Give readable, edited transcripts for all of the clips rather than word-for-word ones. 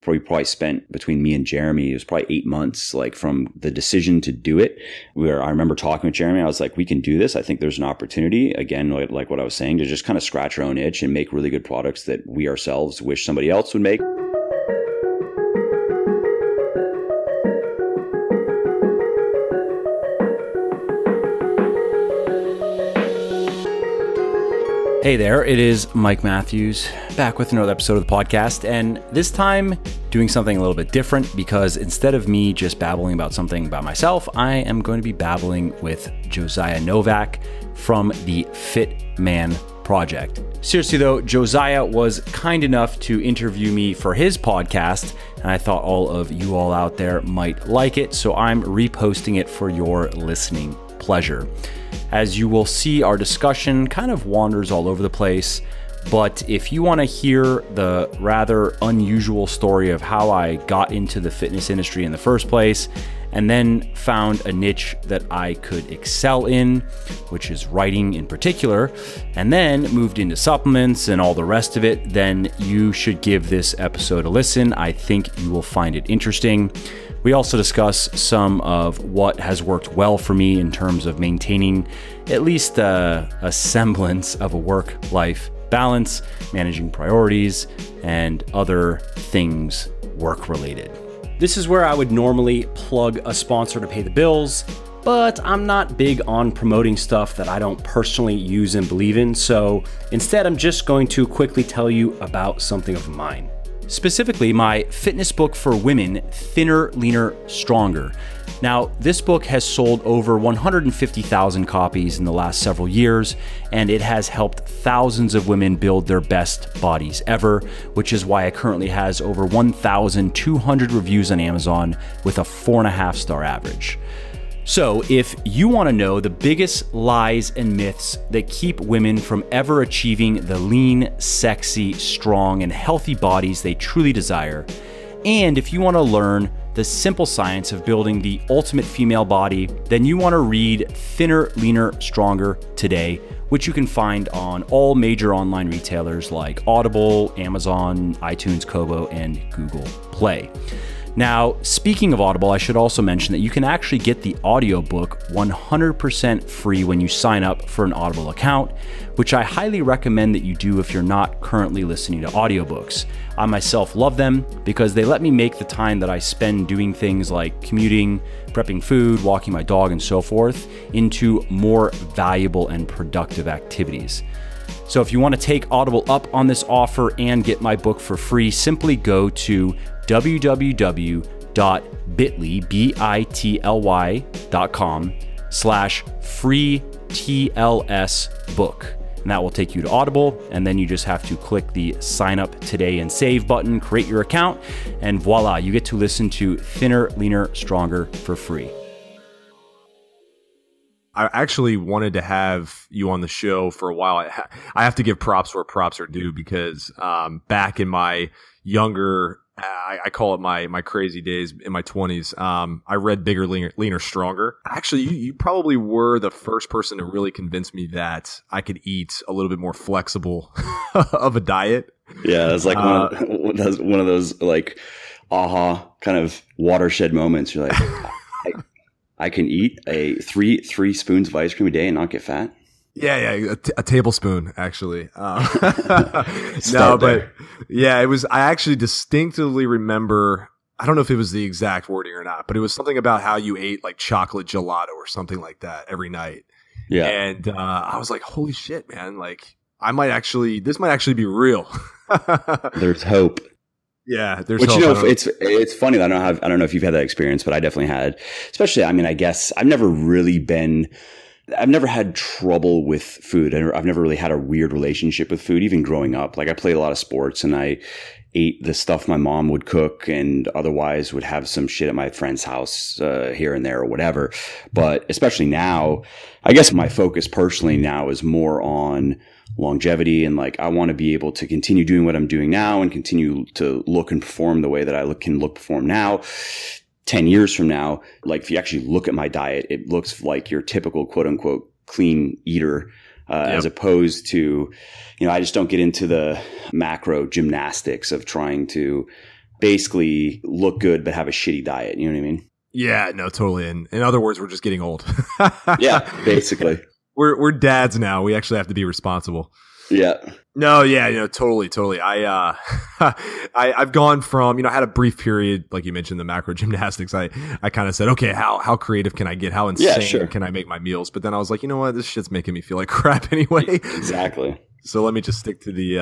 probably spent between me and Jeremy, it was probably 8 months, like from the decision to do it, where I remember talking with Jeremy, I was like, we can do this. I think there's an opportunity, again, like what I was saying, to just kind of scratch our own itch and make really good products that we ourselves wish somebody else would make. Hey there, it is Mike Matthews back with another episode of the podcast, and this time doing something a little bit different because instead of me just babbling about something about myself, I am going to be babbling with Josiah Novak from the Fitman Project. Seriously though, Josiah was kind enough to interview me for his podcast, and I thought all of you all out there might like it, so I'm reposting it for your listening pleasure. As you will see, our discussion kind of wanders all over the place, but if you want to hear the rather unusual story of how I got into the fitness industry in the first place, and then found a niche that I could excel in, which is writing in particular, and then moved into supplements and all the rest of it, then you should give this episode a listen. I think you will find it interesting. We also discuss some of what has worked well for me in terms of maintaining at least a semblance of a work-life balance, managing priorities, and other things work-related. This is where I would normally plug a sponsor to pay the bills, but I'm not big on promoting stuff that I don't personally use and believe in, so instead I'm just going to quickly tell you about something of mine. Specifically, my fitness book for women, Thinner, Leaner, Stronger. Now, this book has sold over 150,000 copies in the last several years, and it has helped thousands of women build their best bodies ever, which is why it currently has over 1,200 reviews on Amazon with a 4.5-star average. So if you want to know the biggest lies and myths that keep women from ever achieving the lean, sexy, strong, and healthy bodies they truly desire, and if you want to learn the simple science of building the ultimate female body, then you want to read Thinner, Leaner, Stronger today, which you can find on all major online retailers like Audible, Amazon, iTunes, Kobo, and Google Play. Now, speaking of Audible, I should also mention that you can actually get the audiobook 100% free when you sign up for an Audible account, which I highly recommend that you do if you're not currently listening to audiobooks. I myself love them because they let me make the time that I spend doing things like commuting, prepping food, walking my dog, and so forth into more valuable and productive activities. So if you want to take Audible up on this offer and get my book for free, simply go to www.bit.com/free TLS book. And that will take you to Audible. And then you just have to click the sign up today and save button, create your account, and voila, you get to listen to Thinner, Leaner, Stronger for free. I actually wanted to have you on the show for a while. I have to give props where props are due because back in my younger, I call it my crazy days in my 20s, I read Bigger, Leaner, Stronger. Actually, you probably were the first person to really convince me that I could eat a little bit more flexible of a diet. Yeah, it's like one of those like aha kind of watershed moments. You're like, I can eat three spoons of ice cream a day and not get fat. Yeah, a tablespoon actually. No, but yeah, it was. I actually distinctively remember. I don't know if it was the exact wording or not, but it was something about how you ate like chocolate gelato or something like that every night. Yeah, and I was like, "Holy shit, man! Like, this might actually be real." There's hope. Yeah, there's. Which, hope. It's funny. I don't know if you've had that experience, but I definitely had. Especially, I mean, I guess I've never had trouble with food. I've never really had a weird relationship with food, even growing up. Like I played a lot of sports and I ate the stuff my mom would cook and otherwise would have some shit at my friend's house here and there or whatever. But especially now, I guess my focus personally now is more on longevity and like I want to be able to continue doing what I'm doing now and continue to look and perform the way that I can perform now. 10 years from now, like if you actually look at my diet, it looks like your typical quote unquote clean eater, as opposed to, I just don't get into the macro gymnastics of trying to basically look good but have a shitty diet. You know what I mean? Yeah, no, totally. And in other words, we're just getting old. Yeah, basically. We're dads now. We actually have to be responsible. Yeah. No, yeah, totally. I've gone from, I had a brief period, like you mentioned, the macro gymnastics. I kind of said, okay, how creative can I get? How insane can I make my meals? But then I was like, you know what? This shit's making me feel like crap anyway. Exactly. So let me just stick to the,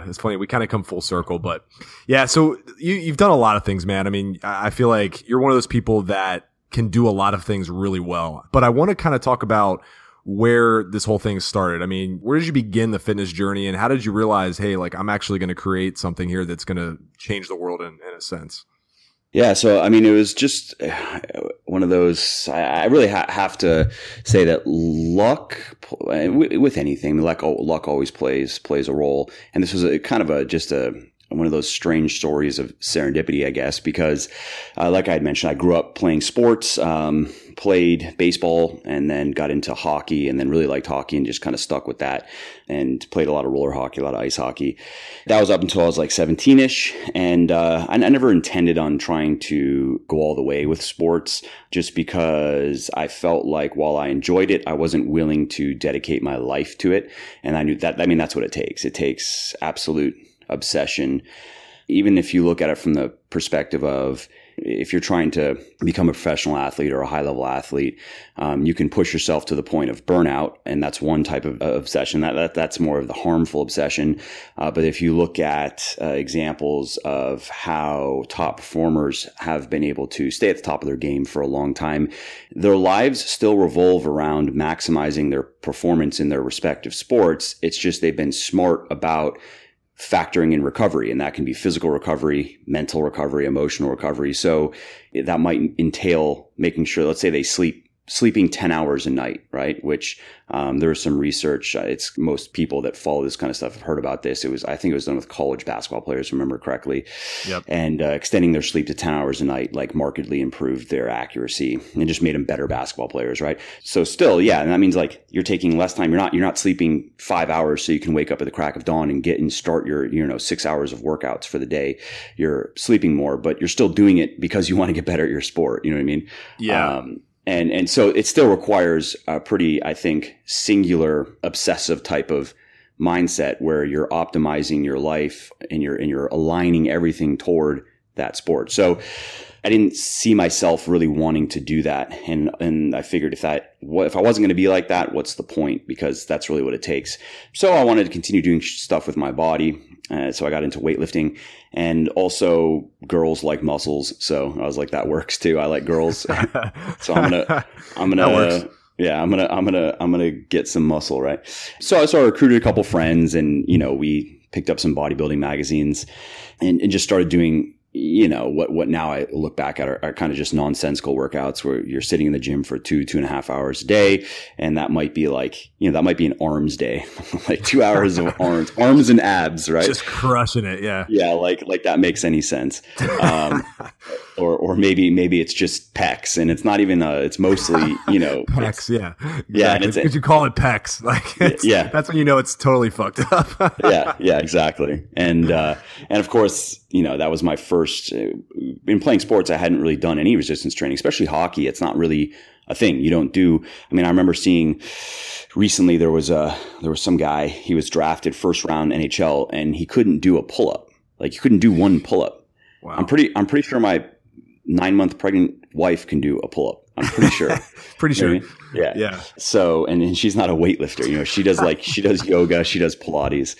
it's funny. We kind of come full circle, but yeah. So you've done a lot of things, man. I mean, I feel like you're one of those people that can do a lot of things really well, but I want to kind of talk about where this whole thing started. I mean, where did you begin the fitness journey, and how did you realize, hey, like I'm actually going to create something here that's going to change the world in a sense? Yeah. So, I mean, it was just one of those, I really have to say that luck with anything, luck always plays a role. And this was one of those strange stories of serendipity, I guess, because like I had mentioned, I grew up playing sports, played baseball, and then got into hockey, and then really liked hockey and just kind of stuck with that, and played a lot of roller hockey, a lot of ice hockey. That was up until I was like 17-ish, and I never intended on trying to go all the way with sports, just because I felt like while I enjoyed it, I wasn't willing to dedicate my life to it. And I knew that, I mean, that's what it takes. It takes absolute obsession. Even if you look at it from the perspective of, if you're trying to become a professional athlete or a high level athlete, you can push yourself to the point of burnout. And that's one type of obsession. That's more of the harmful obsession. But if you look at examples of how top performers have been able to stay at the top of their game for a long time, their lives still revolve around maximizing their performance in their respective sports. It's just they've been smart about factoring in recovery, and that can be physical recovery, mental recovery, emotional recovery. So that might entail making sure, let's say they sleeping 10 hours a night, right? Which there's some research. It's most people that follow this kind of stuff have heard about this. I think it was done with college basketball players, if I remember correctly. Yep. And extending their sleep to 10 hours a night, like markedly improved their accuracy and just made them better basketball players, right? So still, yeah, and that means like you're taking less time. You're not sleeping 5 hours so you can wake up at the crack of dawn and get and start your 6 hours of workouts for the day. You're sleeping more, but you're still doing it because you want to get better at your sport. You know what I mean? Yeah. And so it still requires a pretty, I think, singular, obsessive type of mindset where you're optimizing your life and you're aligning everything toward that sport. So I didn't see myself really wanting to do that. And I figured if I wasn't going to be like that, what's the point? Because that's really what it takes. So I wanted to continue doing stuff with my body. So I got into weightlifting, and also girls like muscles. So I was like, that works too. I like girls. So I'm gonna get some muscle, right? So I recruited a couple friends, and, we picked up some bodybuilding magazines and just started doing, what now I look back at are kind of just nonsensical workouts where you're sitting in the gym for 2.5 hours a day. And that might be like, that might be an arms day, like 2 hours of arms and abs, right? Just crushing it. Yeah. Yeah. Like that makes any sense. Or maybe it's just pecs, and it's not even, it's mostly, pecs. Yeah. Exactly. Yeah. And because you call it pecs. Like, yeah, that's when it's totally fucked up. Yeah, exactly. And of course, that was my first, in playing sports, I hadn't really done any resistance training, especially hockey. It's not really a thing. You don't do, I remember seeing recently there was some guy, he was drafted first round NHL, and he couldn't do a pull-up. Like, he couldn't do one pull-up. Wow. I'm pretty sure my 9-month pregnant wife can do a pull-up. I'm pretty sure. Pretty sure. Yeah. Yeah. So, and she's not a weightlifter, she does yoga, she does Pilates.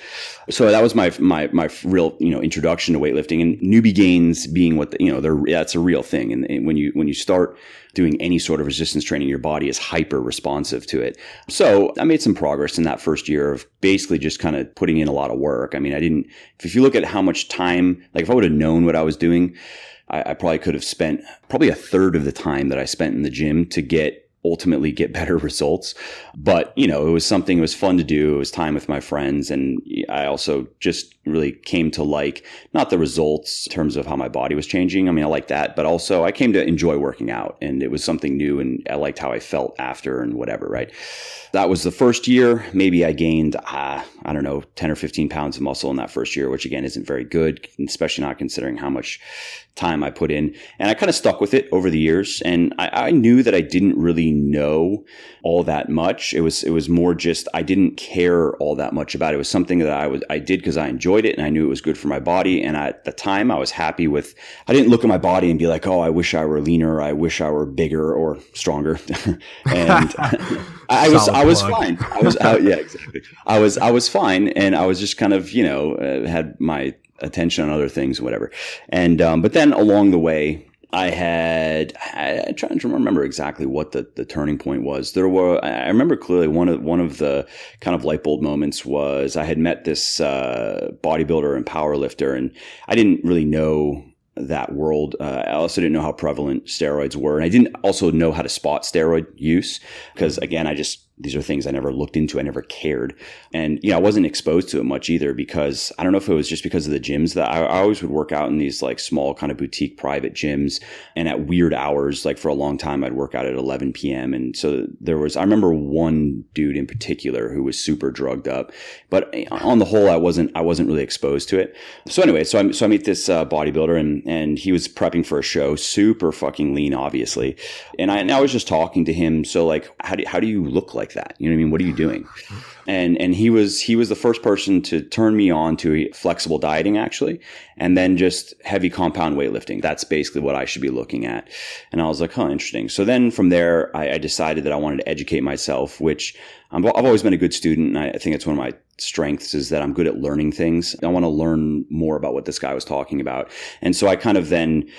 So that was my real, introduction to weightlifting, and newbie gains being what that's a real thing. And when you start doing any sort of resistance training, your body is hyper responsive to it. So I made some progress in that first year of basically just kind of putting in a lot of work. If you look at how much time, like if I would have known what I was doing, I probably could have spent probably a third of the time that I spent in the gym to get ultimately get better results. But, it was something, it was fun to do. It was time with my friends. And I also just really came to like, not the results in terms of how my body was changing. I mean, I like that, but also I came to enjoy working out, and it was something new, and I liked how I felt after and whatever, right? That was the first year. Maybe I gained, I don't know, 10 or 15 pounds of muscle in that first year, which again isn't very good, especially not considering how much time I put in. And I kind of stuck with it over the years. And I knew that I didn't really know all that much. It was more just, I didn't care all that much about it. It was something that I did because I enjoyed it and I knew it was good for my body. And at the time I was happy with, I didn't look at my body and be like, oh, I wish I were leaner. I wish I were bigger or stronger. And I was fine. I was out. Yeah, exactly. I was fine. And I was just kind of, had my attention on other things, whatever. And, but then along the way, I'm trying to remember exactly what the turning point was. I remember clearly one of the kind of light bulb moments was I had met this, bodybuilder and power lifter, and I didn't really know that world. I also didn't know how prevalent steroids were. And I didn't also know how to spot steroid use because, again, these are things I never looked into. I never cared. And, I wasn't exposed to it much either because I don't know if it was just because of the gyms that I always would work out in these like small kind of boutique private gyms and at weird hours. Like for a long time, I'd work out at 11 p.m. And so I remember one dude in particular who was super drugged up, but on the whole, I wasn't really exposed to it. So anyway, so I meet this bodybuilder and he was prepping for a show, super fucking lean, obviously. And I was just talking to him. So like, how do you look like that? You know what I mean? What are you doing? And he was the first person to turn me on to flexible dieting, actually, and then just heavy compound weightlifting. That's basically what I should be looking at. And I was like, interesting. So then from there, I decided that I wanted to educate myself, which I've always been a good student. And I think it's one of my strengths is that I'm good at learning things. I want to learn more about what this guy was talking about. And so I kind of then,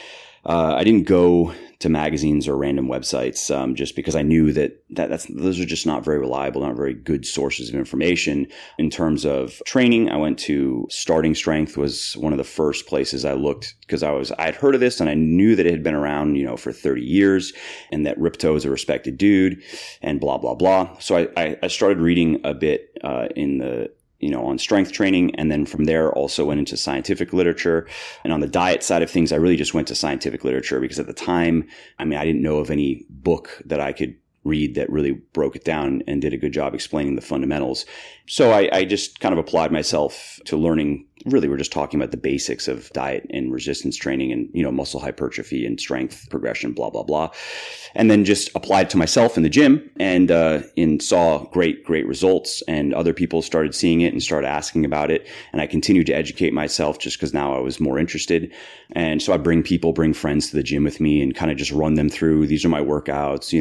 I didn't go to magazines or random websites just because I knew that those are just not very reliable, not very good sources of information. In terms of training, I went to Starting Strength was one of the first places I looked because I'd heard of this and I knew that it had been around, for 30 years and that Ripto is a respected dude and blah, blah, blah. So I started reading a bit on strength training. And then from there also went into scientific literature. And on the diet side of things, I really just went to scientific literature because at the time, I didn't know of any book that I could read that really broke it down and did a good job explaining the fundamentals. So I just kind of applied myself to learning. Really, we're just talking about the basics of diet and resistance training and, muscle hypertrophy and strength progression, blah, blah, blah. And then just applied to myself in the gym and saw great results. And other people started seeing it and started asking about it. And I continued to educate myself just because now I was more interested. And so I bring friends to the gym with me and kind of just run them through. These are my workouts,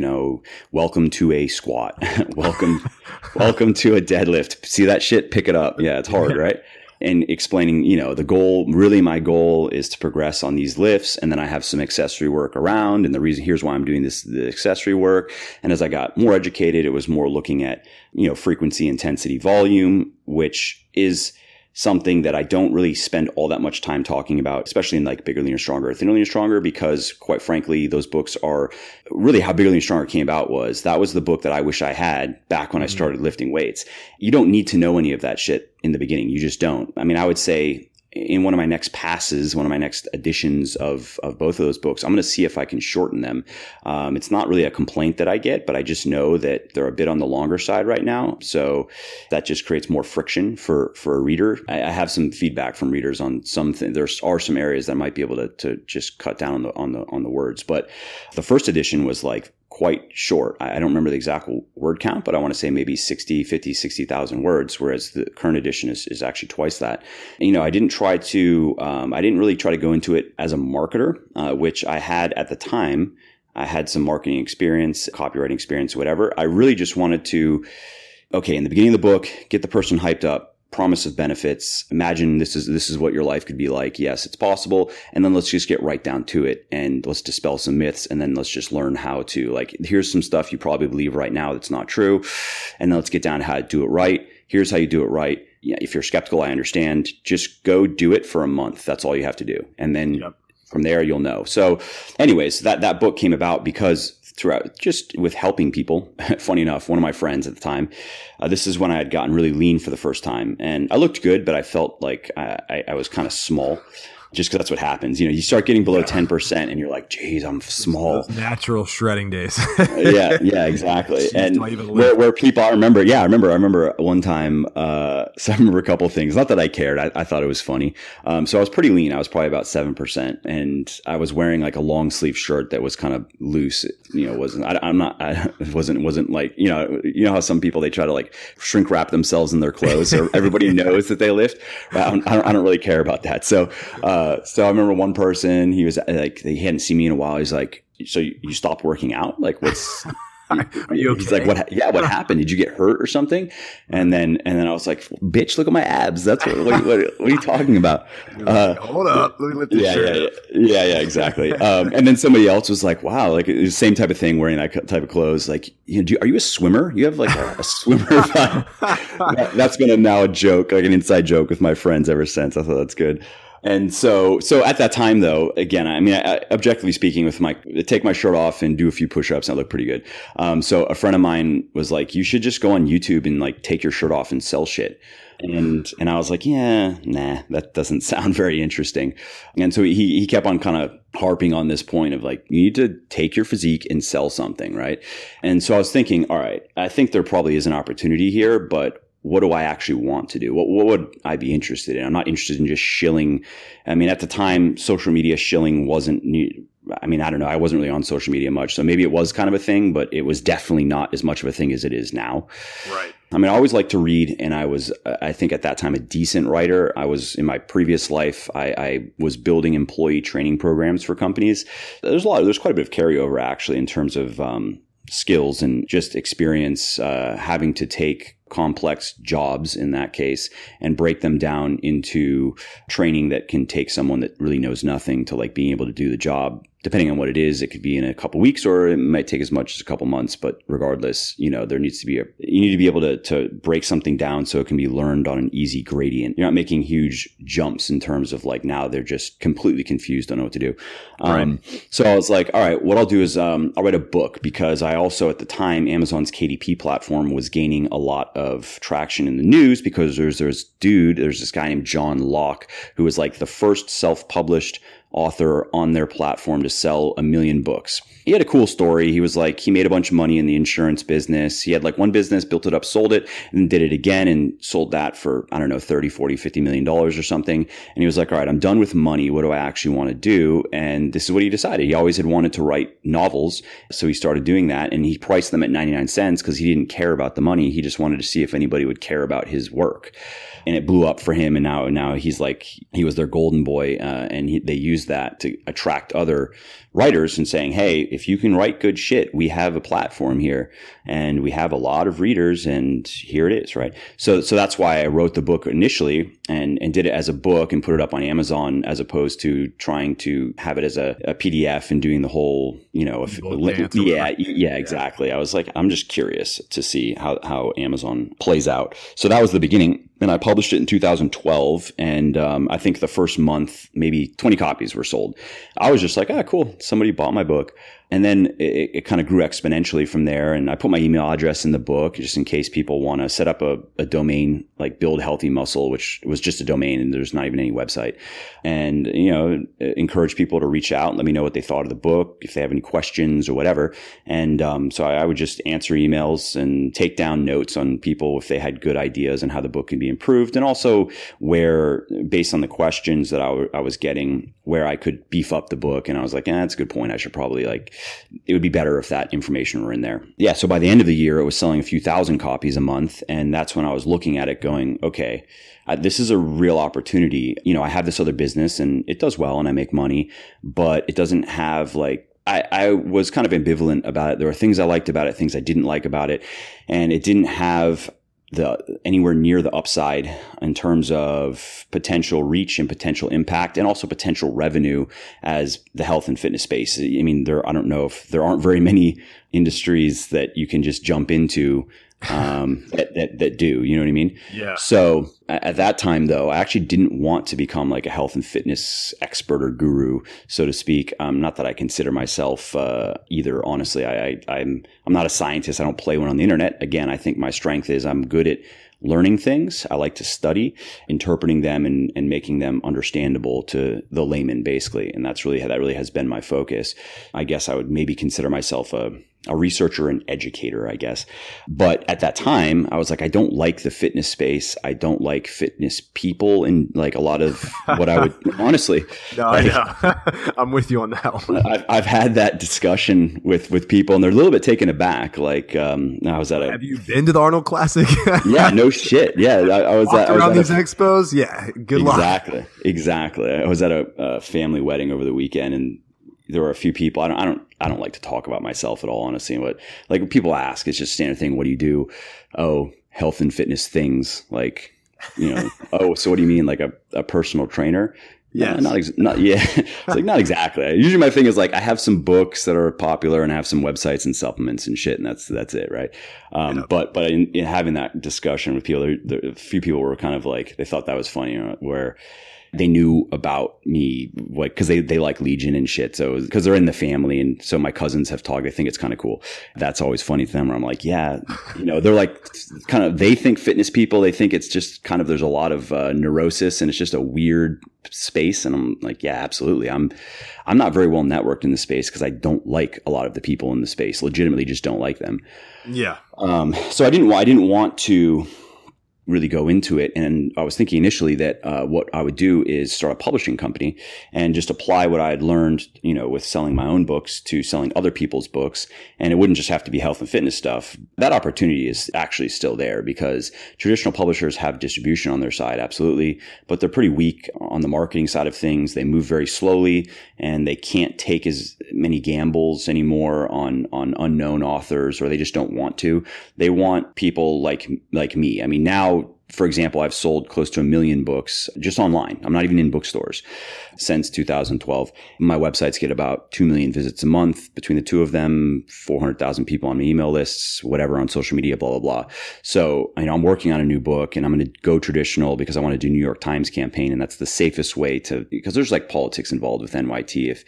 welcome to a squat, welcome to a deadlift. See that shit? Pick it up. Yeah, it's hard, right? And explaining, the goal, really my goal is to progress on these lifts. And then I have some accessory work around. And the reason, here's why I'm doing the accessory work. And as I got more educated, it was more looking at, frequency, intensity, volume, which is something that I don't really spend all that much time talking about, especially in like Bigger, Leaner, Stronger, Thinner, Leaner, Stronger, because quite frankly, those books are really how Bigger, Leaner, Stronger came about. That was the book that I wish I had back when I started lifting weights. You don't need to know any of that shit in the beginning. You just don't. I would say in one of my next passes, one of my next editions of both of those books, I'm going to see if I can shorten them. It's not really a complaint that I get, but I just know that they're a bit on the longer side right now. So that just creates more friction for a reader. I have some feedback from readers on something. There are some areas that I might be able to just cut down on the words. But the first edition was like quite short. I don't remember the exact word count, but I want to say maybe 60,000 words, whereas the current edition is actually twice that. And, I didn't really try to go into it as a marketer, which I had at the time. I had some marketing experience, copywriting experience, whatever. I really just wanted to, in the beginning of the book, get the person hyped up. Promise of benefits. Imagine this is what your life could be like. Yes, it's possible. And then let's just get right down to it and let's dispel some myths. And then let's just learn how to, here's some stuff you probably believe right now that's not true. And then let's get down to how to do it right. Here's how you do it right. Yeah, if you're skeptical, I understand. Just go do it for a month. That's all you have to do. And then from there, you'll know. So anyways, that book came about because throughout, just with helping people. Funny enough, one of my friends at the time, this is when I had gotten really lean for the first time, and I looked good, but I felt like I was kind of small. Just because that's what happens. You start getting below 10% and you're like, geez, I'm small. Those natural shredding days. yeah, exactly. Jeez, and where people, I remember one time, so I remember a couple of things. Not that I cared. I thought it was funny. So I was pretty lean. I was probably about 7%. And I was wearing like a long sleeve shirt that was kind of loose. It wasn't like, how some people, they try to like shrink wrap themselves in their clothes so everybody knows that they lift. I don't really care about that. So I remember one person, he was like, he hadn't seen me in a while. He's like, so you stopped working out? Like, what's, are you okay? He's like, what happened? Did you get hurt or something? And then I was like, bitch, look at my abs. That's what are you talking about? Hold up. Let me lift this shirt up. Yeah, exactly. And then somebody else was like, wow, like the same type of thing, wearing that type of clothes. Like, are you a swimmer? You have like a swimmer vibe. That's been now a joke, like an inside joke with my friends ever since. I thought that's good. And so at that time, though, again, I mean, objectively speaking, take my shirt off and do a few push-ups, and I look pretty good. So a friend of mine was like, you should just go on YouTube and like take your shirt off and sell shit. And I was like, yeah, nah, that doesn't sound very interesting. And so he kept on kind of harping on this point of like, you need to take your physique and sell something, right? And so I was thinking, all right, I think there probably is an opportunity here, but what do I actually want to do? What would I be interested in? I'm not interested in just shilling. I mean, at the time, social media shilling wasn't I mean, I don't know. I wasn't really on social media much. So maybe it was kind of a thing, but it was definitely not as much of a thing as it is now. Right. I mean, I always liked to read, and I was, I think at that time, a decent writer. I was, in my previous life, I was building employee training programs for companies. There's quite a bit of carryover actually in terms of skills and just experience having to take complex jobs in that case and break them down into training that can take someone that really knows nothing to like being able to do the job. Depending on what it is, it could be in a couple weeks or it might take as much as a couple months. But regardless, there needs to be you need to be able to break something down so it can be learned on an easy gradient. You're not making huge jumps in terms of like now they're just completely confused, don't know what to do. Right. So I was like, all right, what I'll do is I'll write a book, because I also at the time, Amazon's KDP platform was gaining a lot of traction in the news because there's this guy named John Locke who was like the first self-published author on their platform to sell 1 million books. He had a cool story. He was like, he made a bunch of money in the insurance business. He had like one business, built it up, sold it, and did it again and sold that for, I don't know, 30, 40, $50 million or something. And he was like, all right, I'm done with money. What do I actually want to do? And this is what he decided. He always had wanted to write novels. So he started doing that, and he priced them at 99 cents because he didn't care about the money. He just wanted to see if anybody would care about his work. And it blew up for him. And now he's like, he was their golden boy. And they used that to attract other writers and saying, hey, if you can write good shit, we have a platform here and we have a lot of readers, and here it is. Right. So that's why I wrote the book initially and did it as a book and put it up on Amazon, as opposed to trying to have it as a PDF and doing the whole, exactly. I was like, I'm just curious to see how Amazon plays out. So that was the beginning. And I published it in 2012. And I think the first month, maybe 20 copies were sold. I was just like, cool. Somebody bought my book. And then it kind of grew exponentially from there. And I put my email address in the book just in case people want to set up a domain like Build Healthy Muscle, which was just a domain and there's not even any website. And, encourage people to reach out and let me know what they thought of the book, if they have any questions or whatever. And so I would just answer emails and take down notes on people if they had good ideas on how the book can be improved. And also where, based on the questions that I was getting, where I could beef up the book. And I was like, that's a good point. I should probably it would be better if that information were in there. Yeah. So by the end of the year, it was selling a few thousand copies a month. And that's when I was looking at it going, okay, this is a real opportunity. I have this other business and it does well and I make money, but it doesn't have I was kind of ambivalent about it. There were things I liked about it, things I didn't like about it. And it didn't have anywhere near the upside in terms of potential reach and potential impact and also potential revenue as the health and fitness space. I mean, I don't know if there aren't very many industries that you can just jump into that do, you know what I mean? Yeah. So at that time though, I actually didn't want to become like a health and fitness expert or guru, so to speak. Not that I consider myself either. Honestly, I'm not a scientist. I don't play one on the internet. Again, I think my strength is I'm good at learning things. I like to study, interpreting them and making them understandable to the layman, basically. And that really has been my focus. I guess I would maybe consider myself a researcher and educator, I guess. But at that time, I was like, I don't like the fitness space. I don't like fitness people. And like a lot of what I would honestly. No, like, I know. I'm with you on that one. I've had that discussion with people and they're a little bit taken aback. Like, I was at Have you been to the Arnold Classic? Yeah, no shit. Yeah. I was around these expos. Yeah. Good luck. Exactly. I was at a family wedding over the weekend and there were a few people. I don't like to talk about myself at all, honestly. But like when people ask, it's just standard thing. What do you do? Oh, health and fitness things. Like, you know, oh, so what do you mean? Like a personal trainer? Yeah. Not it's like, not exactly. Usually my thing is like, I have some books that are popular and I have some websites and supplements and shit. And that's it. Right. But in having that discussion with people, a few people were kind of like, they thought that was funny, you know, where they knew about me, like, cause they like Legion and shit. So, cause they're in the family. And so my cousins have talked, they think it's kind of cool. That's always funny to them where I'm like, yeah, you know, they're like kind of, they think fitness people, they think it's just kind of, there's a lot of neurosis and it's just a weird space. And I'm like, yeah, absolutely. I'm not very well networked in the space cause I don't like a lot of the people in the space, legitimately just don't like them. Yeah. So I didn't want to really go into it. And I was thinking initially that what I would do is start a publishing company and just apply what I had learned, you know, with selling my own books to selling other people's books. And it wouldn't just have to be health and fitness stuff. That opportunity is actually still there because traditional publishers have distribution on their side, absolutely, but they're pretty weak on the marketing side of things. They move very slowly and they can't take as many gambles anymore on unknown authors, or they just don't want to. They want people like me. I mean, now, for example, I've sold close to 1 million books just online. I'm not even in bookstores since 2012. My websites get about 2 million visits a month between the two of them, 400,000 people on my email lists, whatever on social media, blah, blah, blah. So, you know, I'm working on a new book and I'm going to go traditional because I want to do New York Times campaign. And that's the safest way to, because there's like politics involved with NYT.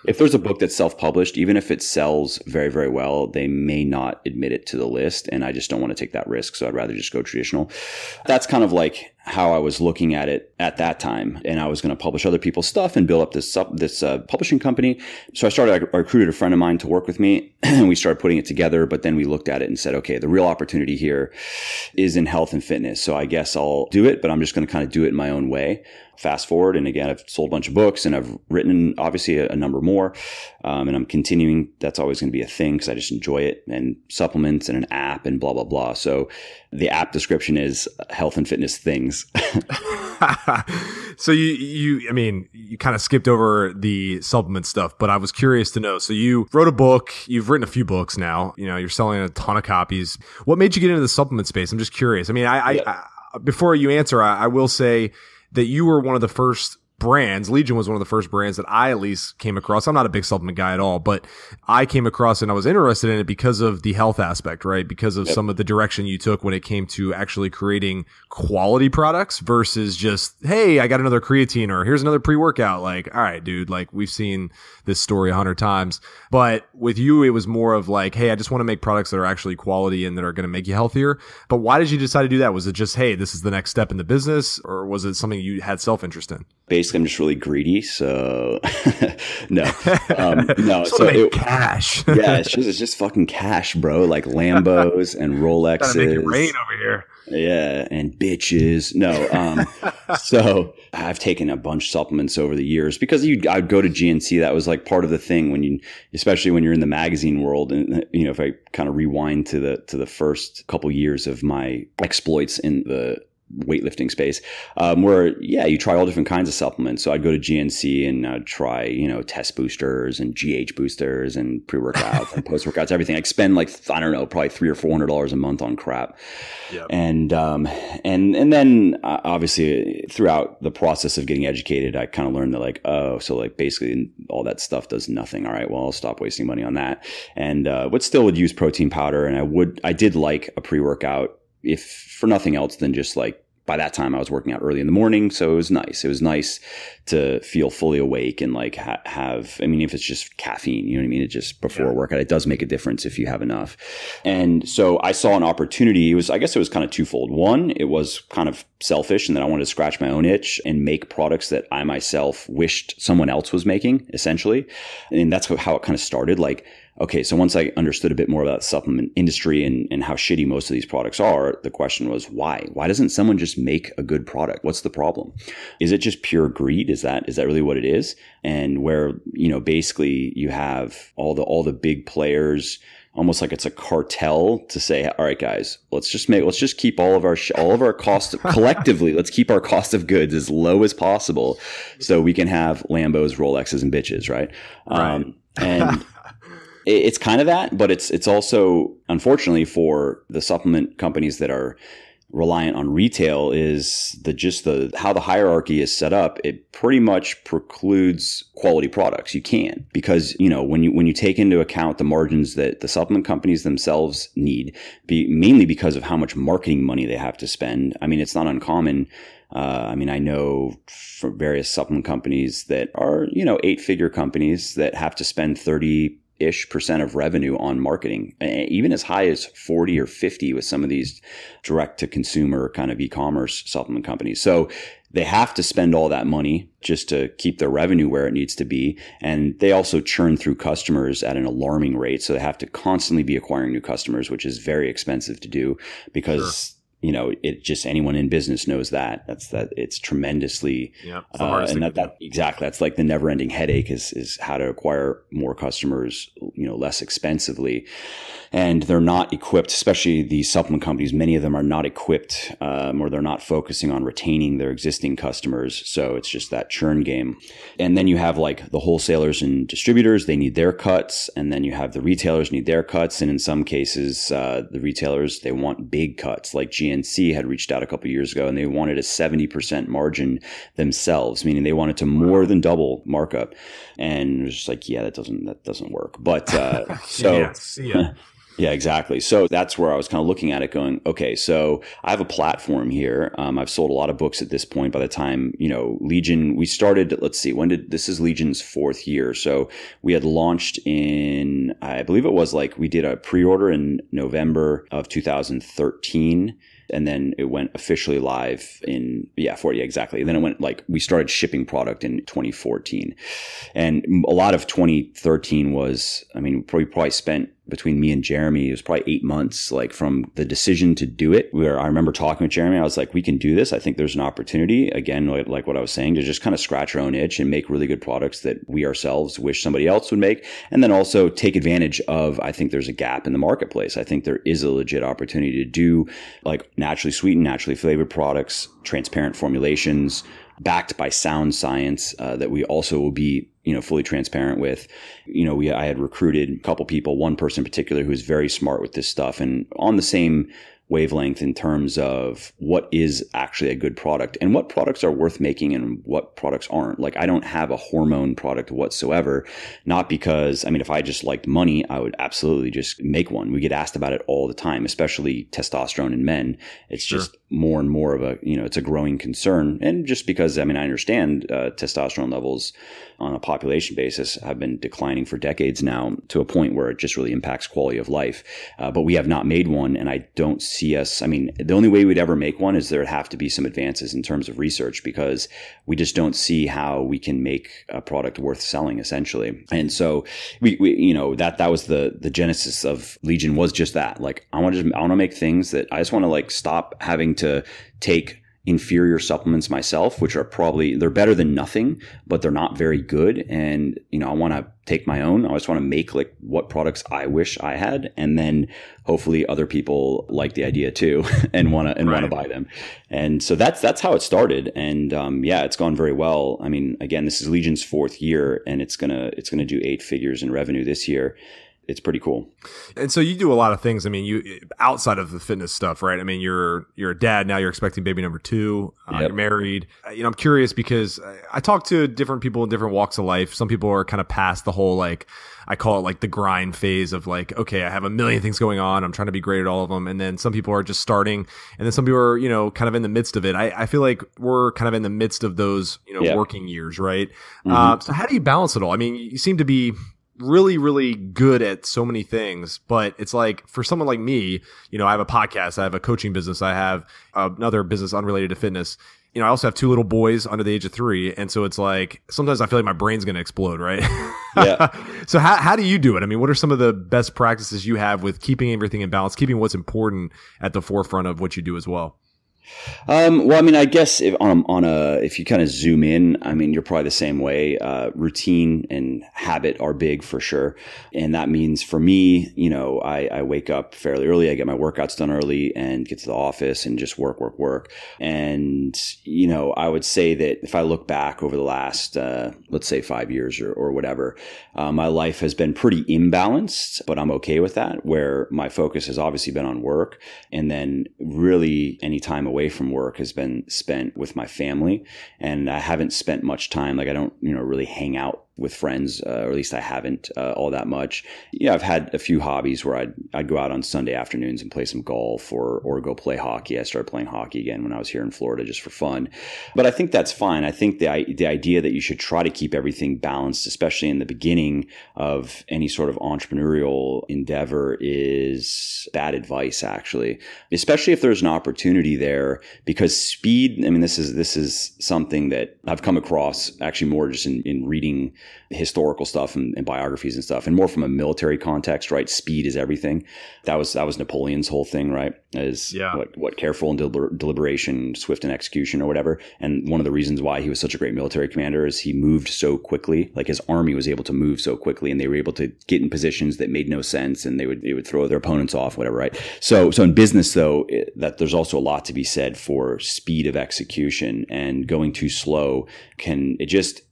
If there's a book that's self-published, even if it sells very, very well, they may not admit it to the list. And I just don't want to take that risk. So I'd rather just go traditional. That's kind of like how I was looking at it at that time. And I was going to publish other people's stuff and build up this publishing company. So I recruited a friend of mine to work with me and we started putting it together. But then we looked at it and said, okay, the real opportunity here is in health and fitness. So I guess I'll do it, but I'm just going to kind of do it in my own way. Fast forward. And again, I've sold a bunch of books and I've written obviously a number more. And I'm continuing. That's always going to be a thing because I just enjoy it, and supplements and an app and blah, blah, blah. So the app description is health and fitness things. So you kind of skipped over the supplement stuff, but I was curious to know. So you wrote a book, you've written a few books now, you know, you're selling a ton of copies. What made you get into the supplement space? I'm just curious. I mean, I before you answer, I will say that you were one of the first brands. Legion was one of the first brands that I at least came across. I'm not a big supplement guy at all, but I came across and I was interested in it because of the health aspect, right? Because of some of the direction you took when it came to actually creating quality products versus just, hey, I got another creatine or here's another pre-workout. Like, all right, dude, like we've seen this story 100 times. But with you, it was more of like, hey, I just want to make products that are actually quality and that are going to make you healthier. But why did you decide to do that? Was it just, hey, this is the next step in the business, or was it something you had self-interest in? Basically, I'm just really greedy, so no. So cash. Yeah, it's just fucking cash, bro. Like Lambos and Rolexes. Gotta make it rain over here. Yeah, and bitches. No, so I've taken a bunch of supplements over the years because I'd go to GNC. That was like part of the thing when especially when you're in the magazine world. And you know, if I kind of rewind to the first couple years of my exploits in the weightlifting space, where, yeah, you try all different kinds of supplements. So I'd go to GNC and I'd try, test boosters and GH boosters and pre-workouts and post-workouts, everything. I'd spend like, I don't know, probably $300 or $400 a month on crap. Yep. And then obviously throughout the process of getting educated, I kind of learned that like, so like basically all that stuff does nothing. All right, well, I'll stop wasting money on that. And, but still would use protein powder. And I did like a pre-workout, if for nothing else than just like, by that time I was working out early in the morning. So it was nice. It was nice to feel fully awake and like if it's just caffeine, you know what I mean? It just before a workout, it does make a difference if you have enough. And so I saw an opportunity. I guess it was kind of twofold. One, it was kind of selfish, and then I wanted to scratch my own itch and make products that I myself wished someone else was making, essentially. And that's how it kind of started. Like, okay, so once I understood a bit more about the supplement industry and how shitty most of these products are, the question was why? Why doesn't someone just make a good product? What's the problem? Is it just pure greed? Is that really what it is? And where, basically you have all the big players, almost like it's a cartel, to say, all right, guys, let's just keep all of our costs collectively. Let's keep our cost of goods as low as possible so we can have Lambos, Rolexes, and bitches, right? And it's kind of that, but it's also, unfortunately, for the supplement companies that are reliant on retail, is how the hierarchy is set up. It pretty much precludes quality products. You can't, because when you take into account the margins that the supplement companies themselves need, mainly because of how much marketing money they have to spend. I mean, it's not uncommon. I know for various supplement companies that are 8-figure companies that have to spend 30% of revenue on marketing, even as high as 40 or 50 with some of these direct to consumer kind of e-commerce supplement companies. So they have to spend all that money just to keep their revenue where it needs to be. And they also churn through customers at an alarming rate. So they have to constantly be acquiring new customers, which is very expensive to do because it just, anyone in business knows that it's tremendously, exactly. That's like the never ending headache is how to acquire more customers, less expensively. And they're not equipped, especially these supplement companies. Many of them are not equipped, or they're not focusing on retaining their existing customers. So it's just that churn game. And then you have like the wholesalers and distributors, they need their cuts. And then you have the retailers need their cuts. And in some cases, the retailers, they want big cuts. Like GNC had reached out a couple of years ago and they wanted a 70% margin themselves, meaning they wanted to more than double markup. And it was just like, yeah, that doesn't work. But, yeah, exactly. So that's where I was kind of looking at it going, okay, so I have a platform here. I've sold a lot of books at this point. By the time, Legion, we started, this is Legion's 4th year. So we had launched in, I believe it was like, we did a pre-order in November of 2013. And then it went officially live in, exactly. Then it went we started shipping product in 2014. And a lot of 2013 was, probably spent between me and Jeremy, it was probably 8 months, from the decision to do it, where I remember talking with Jeremy, I was like, we can do this. I think there's an opportunity, again, like what I was saying, to just kind of scratch our own itch and make really good products that we ourselves wish somebody else would make. And then also take advantage of, I think there's a gap in the marketplace. I think there is a legit opportunity to do naturally sweetened, naturally flavored products, transparent formulations, backed by sound science, that we also will be, fully transparent with. I had recruited a couple people, one person in particular who is very smart with this stuff and on the same wavelength in terms of what is actually a good product and what products are worth making and what products aren't. I don't have a hormone product whatsoever, not because, if I just liked money, I would absolutely just make one. We get asked about it all the time, especially testosterone in men. It's just more and more of a, it's a growing concern. And just because, I understand testosterone levels on a population basis have been declining for decades now to a point where it just really impacts quality of life. But we have not made one, and I don't see us. The only way we'd ever make one is there'd have to be some advances in terms of research, because we just don't see how we can make a product worth selling, essentially. And so we that was the genesis of Legion, was just that. I want to make things that I just want to stop having to take inferior supplements myself, which are they're better than nothing, but they're not very good. And, I want to take my own. I just want to make like what products I wish I had. And then hopefully other people like the idea too and want to buy them. And so that's how it started. And, it's gone very well. I mean, again, this is Legion's 4th year, and it's going to do 8 figures in revenue this year. It's pretty cool. And so you do a lot of things. I mean, you outside of the fitness stuff, right? I mean, you're a dad now. You're expecting baby number 2. Yep. You're married. I'm curious because I talk to different people in different walks of life. Some people are kind of past the whole, like, I call it like the grind phase of like, okay, I have a million things going on. I'm trying to be great at all of them. And then some people are just starting. And then some people are, kind of in the midst of it. I feel like we're kind of in the midst of those, working years, right? Mm-hmm. So how do you balance it all? I mean, you seem to be really, really good at so many things, but it's like for someone like me, I have a podcast, I have a coaching business, I have another business unrelated to fitness. I also have 2 little boys under the age of 3. And so it's like, sometimes I feel like my brain's going to explode, right? Yeah. So how do you do it? I mean, what are some of the best practices you have with keeping everything in balance, keeping what's important at the forefront of what you do as well? Well, I mean, I guess if you kind of zoom in, I mean, you're probably the same way. Routine and habit are big for sure. And that means for me, I wake up fairly early. I get my workouts done early and get to the office and just work. And, I would say that if I look back over the last, let's say 5 years or whatever, my life has been pretty imbalanced, but I'm okay with that, where my focus has obviously been on work. And then really any time away from work has been spent with my family, and I haven't spent much time. Like I don't, really hang out with friends, or at least I haven't all that much. Yeah, I've had a few hobbies where I'd go out on Sunday afternoons and play some golf or go play hockey. I started playing hockey again when I was here in Florida just for fun. But I think that's fine. I think the idea that you should try to keep everything balanced, especially in the beginning of any sort of entrepreneurial endeavor, is bad advice, actually, especially if there's an opportunity there, because speed, I mean, this is something that I've come across actually more just in reading historical stuff and biographies and stuff, and more from a military context, right? Speed is everything. That was Napoleon's whole thing, right? Is what careful and deliberation, swift in execution, or whatever. And one of the reasons why he was such a great military commander is he moved so quickly. Like his army was able to move so quickly, and they were able to get in positions that made no sense, and they would throw their opponents off, whatever, right? So in business, though, that there's also a lot to be said for speed of execution, and going too slow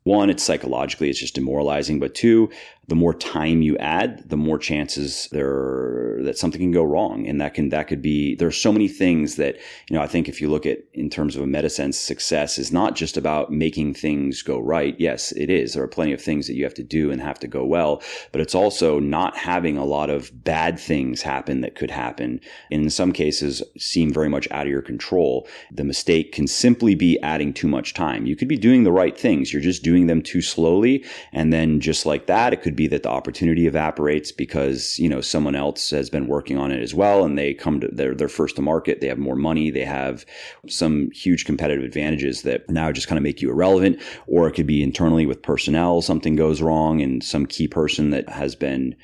one, it's psychologically, it's just demoralizing. But 2, the more time you add, the more chances that something can go wrong. And that could be, there's so many things that, I think if you look at in terms of a meta sense, success is not just about making things go right. Yes, it is. There are plenty of things that you have to do and have to go well, but it's also not having a lot of bad things happen that could happen. And in some cases seem very much out of your control. The mistake can simply be adding too much time. You could be doing the right things. You're just doing them too slowly. And then just like that, it could be that the opportunity evaporates because, someone else has been working on it as well, and they come to they're first to market. They have more money. They have some huge competitive advantages that now just kind of make you irrelevant. Or it could be internally with personnel. Something goes wrong, and some key person that has been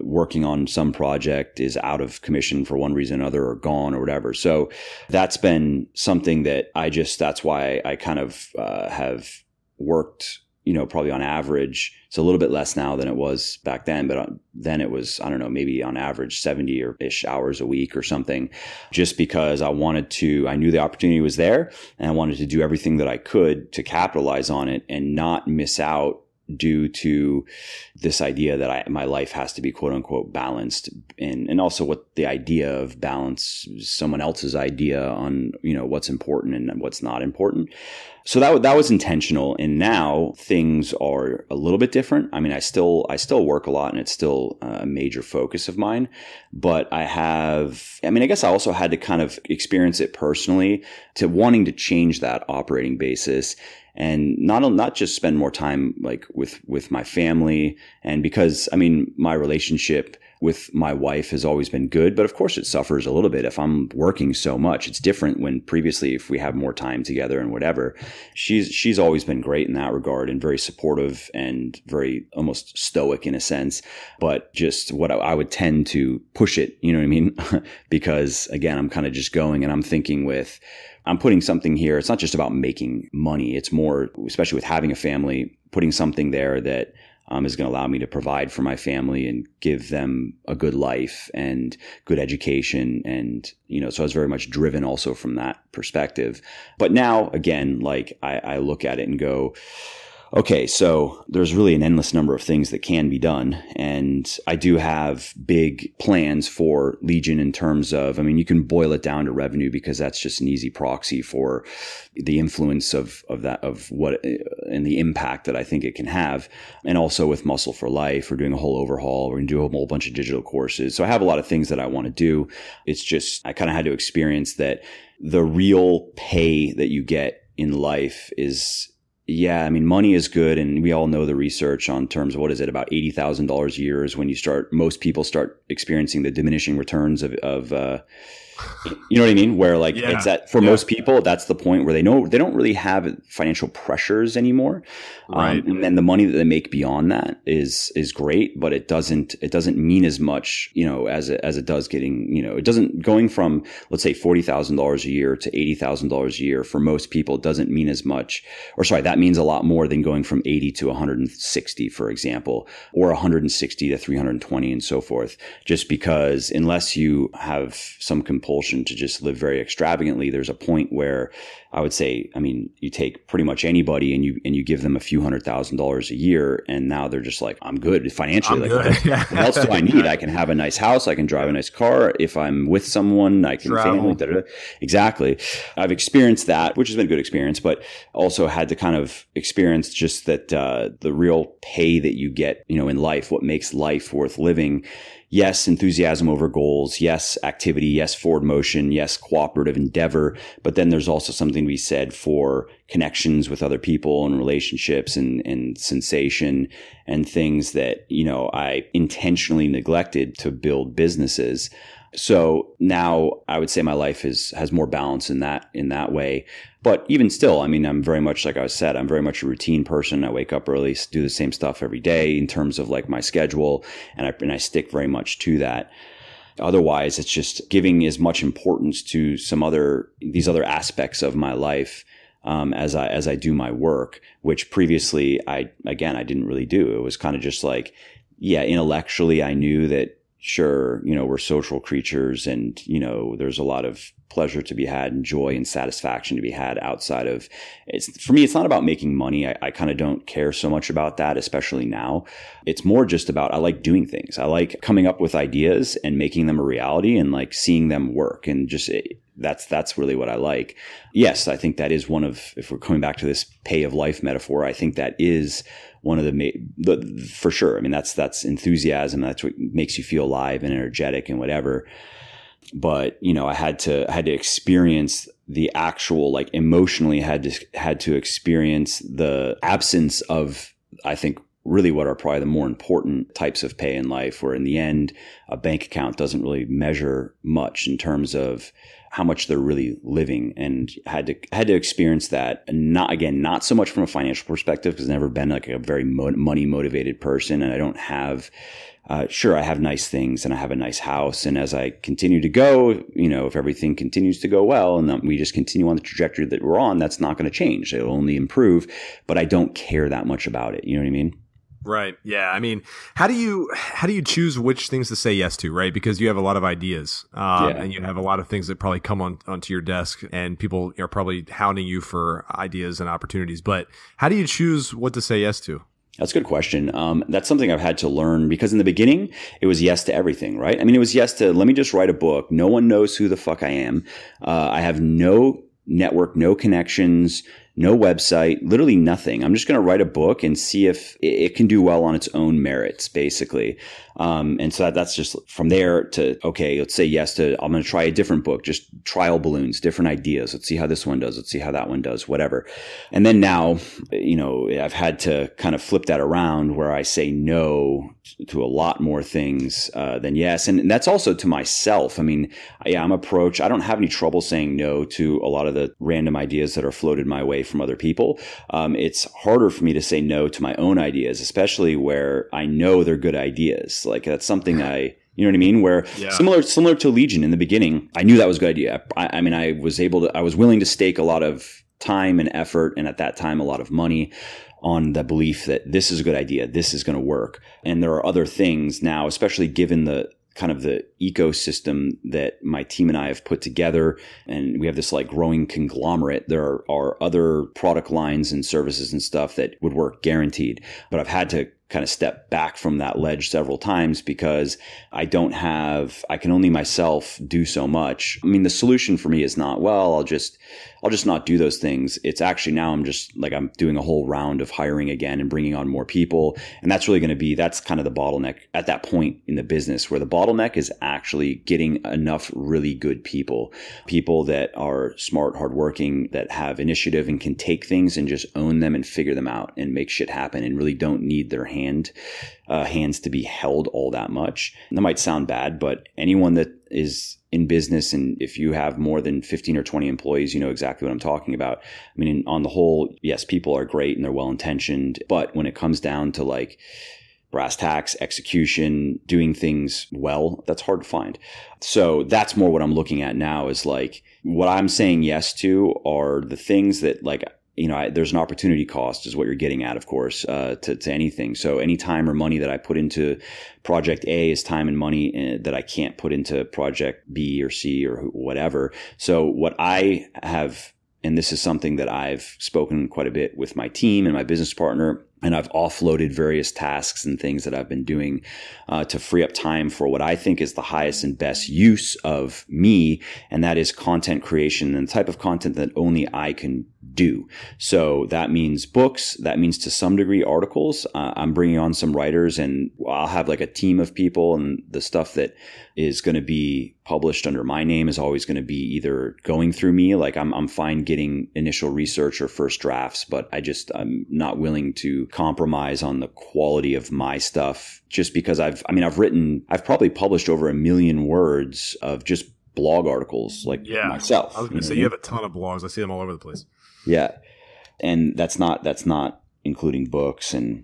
working on some project is out of commission for one reason or another, or gone, or whatever. So that's been something that that's why I kind of have worked, probably on average. It's a little bit less now than it was back then, but then it was, I don't know, maybe on average 70-ish hours a week or something, just because I knew the opportunity was there, and I wanted to do everything that I could to capitalize on it and not miss out due to this idea that my life has to be quote unquote balanced, and also what the idea of balance, someone else's idea on, what's important and what's not important. So that was intentional. And now things are a little bit different. I mean, I still work a lot, and it's still a major focus of mine, but I guess I also had to kind of experience it personally to wanting to change that operating basis, and not just spend more time like with my family. And because, my relationship with my wife has always been good, but of course it suffers a little bit if I'm working so much. It's different when previously, if we have more time together and whatever. She's always been great in that regard and very supportive and very almost stoic in a sense, but just what I would tend to push it, you know what I mean? Because again, I'm kind of just going and I'm thinking I'm putting something here. It's not just about making money. It's more, especially with having a family, putting something there that is going to allow me to provide for my family and give them a good life and good education. And, so I was very much driven also from that perspective. But now, again, like I look at it and go, okay, so there's really an endless number of things that can be done. And I do have big plans for Legion in terms of, you can boil it down to revenue because that's just an easy proxy for the influence of what and the impact that I think it can have. And also with Muscle for Life, we're doing a whole overhaul. We're going to do a whole bunch of digital courses. So I have a lot of things that I want to do. It's just, I kind of had to experience that the real pay that you get in life is, yeah, money is good. And we all know the research on terms of what is it, about $80,000 a year is when most people start experiencing the diminishing returns of you know what I mean? Where it's that for most people, that's the point where they know they don't really have financial pressures anymore. Right. And then the money that they make beyond that is great, but it doesn't mean as much, as it does getting, it doesn't going from, let's say $40,000 a year to $80,000 a year for most people doesn't mean as much, that means a lot more than going from 80 to 160, for example, or 160 to 320 and so forth, just because unless you have some compulsion to just live very extravagantly, there's a point where I would say, you take pretty much anybody and you give them a few $100,000 a year, and now they're just like, I'm good financially. What else do I need? I can have a nice house. I can drive a nice car. If I'm with someone, I can family. Exactly. I've experienced that, which has been a good experience, but also had to kind of experience just that the real pay that you get, in life, what makes life worth living. Yes, enthusiasm over goals. Yes, activity. Yes, forward motion. Yes, cooperative endeavor. But then there's also something to be said for connections with other people and relationships and sensation and things that, I intentionally neglected to build businesses. So now I would say my life has more balance in that way. But even still, I'm very much, like I said, I'm very much a routine person. I wake up early, do the same stuff every day in terms of like my schedule, and I stick very much to that. Otherwise, it's just giving as much importance to these other aspects of my life as I do my work, which previously I didn't really do. It was kind of just like, yeah, intellectually I knew that. Sure, we're social creatures and, there's a lot of pleasure to be had and joy and satisfaction to be had outside of for me, it's not about making money. I kind of don't care so much about that, especially now. It's more just about, I like doing things. I like coming up with ideas and making them a reality and like seeing them work, and just that's really what I like. Yes, I think that is one of, if we're coming back to this pay of life metaphor, I think that is one of the for sure. That's enthusiasm. That's what makes you feel alive and energetic and whatever. But, I had to experience the actual, like emotionally had to experience the absence of, I think, really what are probably the more important types of pay in life, where in the end, a bank account doesn't really measure much in terms of how much they're really living, and had to experience that. And not so much from a financial perspective, because I've never been like a very money motivated person. And I don't have, sure, I have nice things and I have a nice house. And as I continue to go, if everything continues to go well and we just continue on the trajectory that we're on, that's not going to change. It'll only improve, but I don't care that much about it. You know what I mean? Right. Yeah. How do you choose which things to say yes to, right? Because you have a lot of ideas, and you have a lot of things that probably come onto your desk, and people are probably hounding you for ideas and opportunities. But how do you choose what to say yes to? That's a good question. That's something I've had to learn, because in the beginning, it was yes to everything, right? It was yes to, let me just write a book. No one knows who the fuck I am. I have no network, no connections, no website, literally nothing. I'm just going to write a book and see if it can do well on its own merits, basically. And so that's just from there to, okay, let's say yes to, I'm going to try a different book, just trial balloons, different ideas. Let's see how this one does. Let's see how that one does, whatever. And then now, I've had to kind of flip that around where I say no to a lot more things than yes. And that's also to myself. I mean, I'm approach. I don't have any trouble saying no to a lot of the random ideas that are floated my way from other people. It's harder for me to say no to my own ideas, especially where I know they're good ideas. Like that's something you know what I mean? Where similar to Legion in the beginning, I knew that was a good idea. I was willing to stake a lot of time and effort, and at that time, a lot of money on the belief that this is a good idea. This is going to work. And there are other things now, especially given the kind of the ecosystem that my team and I have put together. And we have this like growing conglomerate. There are other product lines and services and stuff that would work guaranteed. But I've had to kind of step back from that ledge several times because I can only myself do so much. I mean, the solution for me is not, well, I'll just not do those things. It's actually now I'm doing a whole round of hiring again and bringing on more people. And that's really going to that's kind of the bottleneck at that point in the business, where the bottleneck is actually getting enough really good people that are smart, hardworking, that have initiative and can take things and just own them and figure them out and make shit happen and really don't need their hands to be held all that much. And that might sound bad, but anyone that is in business, and if you have more than 15 or 20 employees, you know exactly what I'm talking about. I mean, on the whole, yes, people are great and they're well-intentioned, but when it comes down to like brass tacks, execution, doing things well, that's hard to find. So that's more what I'm looking at now, is like what I'm saying yes to are the things that like, there's an opportunity cost is what you're getting at, of course, to anything. So any time or money that I put into project A is time and money that I can't put into project B or C or whatever. So what I have, and this is something that I've spoken quite a bit with my team and my business partner, and I've offloaded various tasks and things that I've been doing to free up time for what I think is the highest and best use of me, and that is content creation and the type of content that only I can do. So that means books. That means to some degree articles. I'm bringing on some writers, and I'll have like a team of people, and the stuff that is going to be published under my name is always going to be either going through me. Like I'm fine getting initial research or first drafts, but I'm not willing to compromise on the quality of my stuff just because I've probably published over 1 million words of just blog articles myself. I was going to say, you have a ton of blogs. I see them all over the place. Yeah. And that's not including books and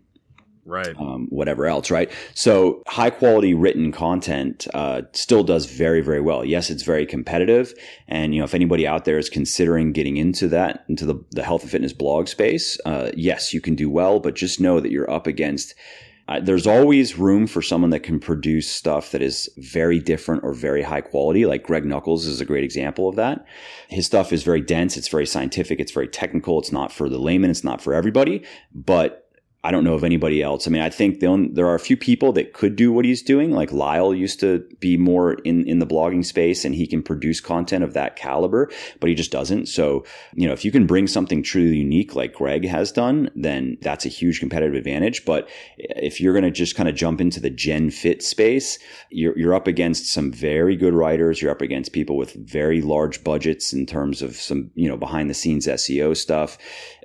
right. Whatever else, right? So high quality written content still does very, very well. Yes, it's very competitive. And, if anybody out there is considering getting into the health and fitness blog space, yes, you can do well, but just know that you're up against there's always room for someone that can produce stuff that is very different or very high quality. Like Greg Nuckols is a great example of that. His stuff is very dense. It's very scientific. It's very technical. It's not for the layman. It's not for everybody, but I don't know of anybody else. I mean, I think there are a few people that could do what he's doing. Like Lyle used to be more in the blogging space, and he can produce content of that caliber, but he just doesn't. So, if you can bring something truly unique like Greg has done, then that's a huge competitive advantage. But if you're going to just kind of jump into the Gen Fit space, you're up against some very good writers. You're up against people with very large budgets in terms of some, behind the scenes SEO stuff.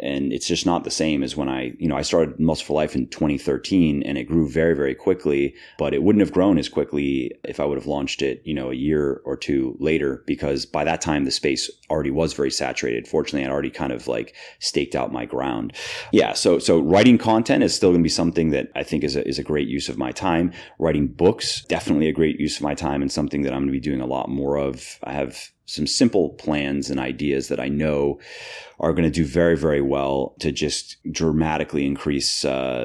And it's just not the same as when I started Muscle for Life in 2013, and it grew very, very quickly, but it wouldn't have grown as quickly if I would have launched it, a year or two later, because by that time the space already was very saturated. Fortunately, I'd already kind of like staked out my ground. Yeah. So writing content is still going to be something that I think is a great use of my time. Writing books, definitely a great use of my time, and something that I'm going to be doing a lot more of. I have some simple plans and ideas that I know are going to do very, very well to just dramatically increase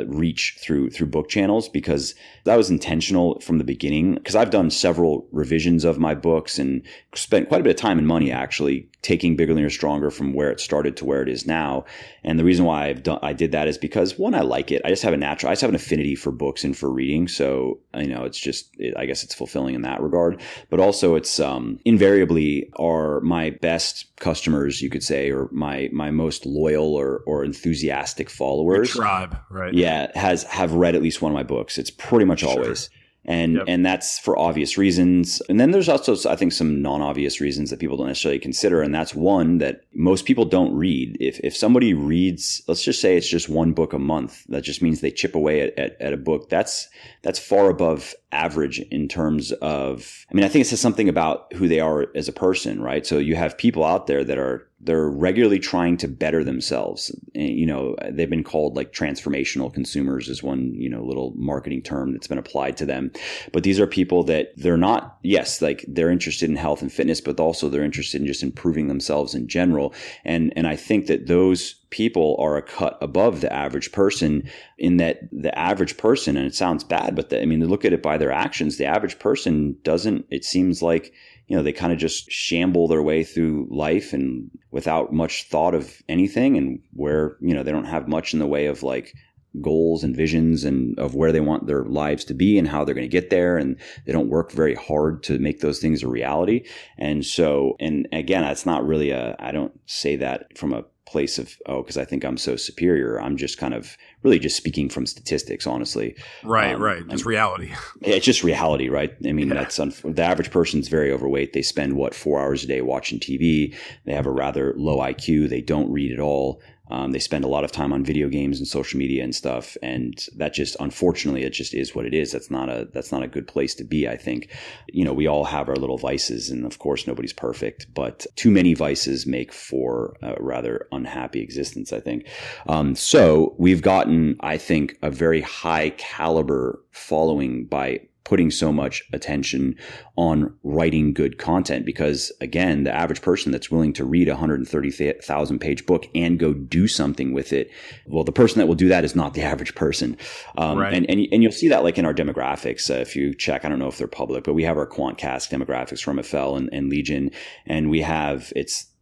reach through book channels, because that was intentional from the beginning. Because I've done several revisions of my books and spent quite a bit of time and money actually taking Bigger, Leaner, Stronger from where it started to where it is now. And the reason why I did that is because, one, I like it. I just have an affinity for books and for reading. So, I guess it's fulfilling in that regard. But also it's invariably are my best customers, you could say, or my most loyal or enthusiastic followers. Your tribe, right? Yeah, have read at least one of my books. It's pretty much always. And that's for obvious reasons. And then there's also, I think, some non-obvious reasons that people don't necessarily consider. And that's one, that most people don't read. If somebody reads, let's just say it's just one book a month, that just means they chip away at a book. That's far above average in terms of, I think it says something about who they are as a person, right? So you have people out there that they're regularly trying to better themselves. And, they've been called like transformational consumers is one, little marketing term that's been applied to them. But these are people that they're not, yes, like they're interested in health and fitness, but also they're interested in just improving themselves in general. And I think that those people are a cut above the average person, in that the average person, and it sounds bad, but look at it by their actions. The average person doesn't, it seems like, they kind of just shamble their way through life and without much thought of anything, and where, they don't have much in the way of like goals and visions and of where they want their lives to be and how they're going to get there. And they don't work very hard to make those things a reality. And so, and again, that's not really I don't say that from a place of, because I think I'm so superior. I'm just kind of really just speaking from statistics, honestly. Right. Just reality. It's just reality, right? That's the average person's very overweight. They spend 4 hours a day watching TV. They have a rather low IQ. They don't read at all. They spend a lot of time on video games and social media and stuff. And that just, unfortunately, it just is what it is. That's not a good place to be, I think. We all have our little vices, and of course nobody's perfect, but too many vices make for a rather unhappy existence, I think. So we've gotten, I think, a very high caliber following by putting so much attention on writing good content, because again, the average person that's willing to read a 130,000 page book and go do something with it, well, the person that will do that is not the average person. Right. And you'll see that like in our demographics. If you check, I don't know if they're public, but we have our QuantCast demographics from FL and Legion, and we have,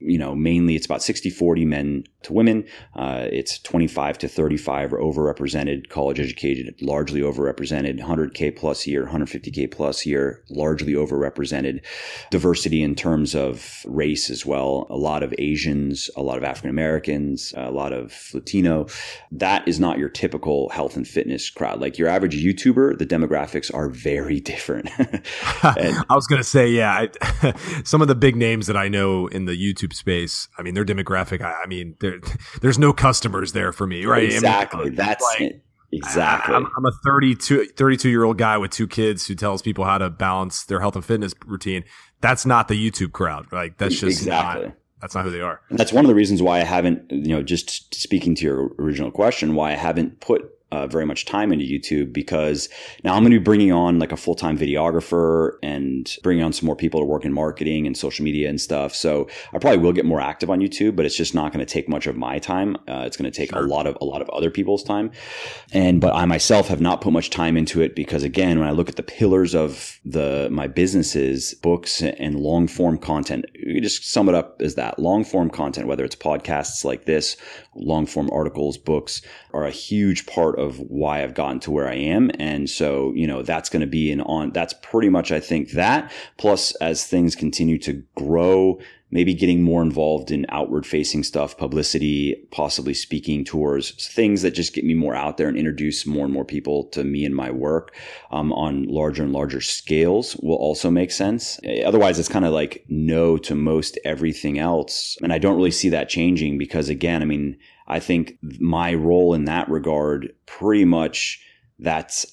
mainly it's about 60-40 men to women. It's 25 to 35 are overrepresented, college educated, largely overrepresented, 100K plus year, 150K plus year, largely overrepresented. Diversity in terms of race as well. A lot of Asians, a lot of African Americans, a lot of Latino. That is not your typical health and fitness crowd. Like your average YouTuber, the demographics are very different. I was going to say, yeah, some of the big names that I know in the YouTube space, their demographic, there's no customers there for me, right? Exactly. That's it. Exactly. I'm a 32-year-old guy with 2 kids who tells people how to balance their health and fitness routine. That's not the YouTube crowd. Like that's just that's not who they are. And that's one of the reasons why I haven't, just speaking to your original question, why I haven't put very much time into YouTube, because now I'm going to be bringing on like a full-time videographer and bringing on some more people to work in marketing and social media and stuff. So I probably will get more active on YouTube, but it's just not going to take much of my time. It's going to take a lot of other people's time. But I myself have not put much time into it because, again, when I look at the pillars of my businesses, books and long form content, you can just sum it up as that. Long form content, whether it's podcasts like this, long form articles, books, are a huge part of why I've gotten to where I am. And so, that's going to be that's pretty much, I think, that plus as things continue to grow, maybe getting more involved in outward facing stuff, publicity, possibly speaking tours, things that just get me more out there and introduce more and more people to me and my work on larger and larger scales will also make sense. Otherwise, it's kind of like no to most everything else. And I don't really see that changing because, again, I think my role in that regard, pretty much that's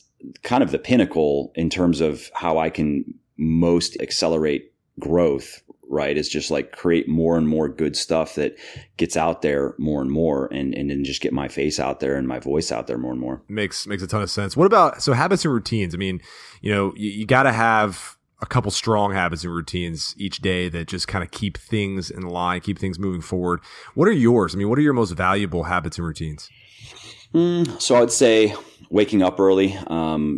kind of the pinnacle in terms of how I can most accelerate growth, right? It's just like create more and more good stuff that gets out there more and more and then just get my face out there and my voice out there more and more. Makes a ton of sense. What about, so habits and routines? You got to have a couple strong habits and routines each day that just kind of keep things in line, keep things moving forward. What are yours? What are your most valuable habits and routines? So I would say waking up early,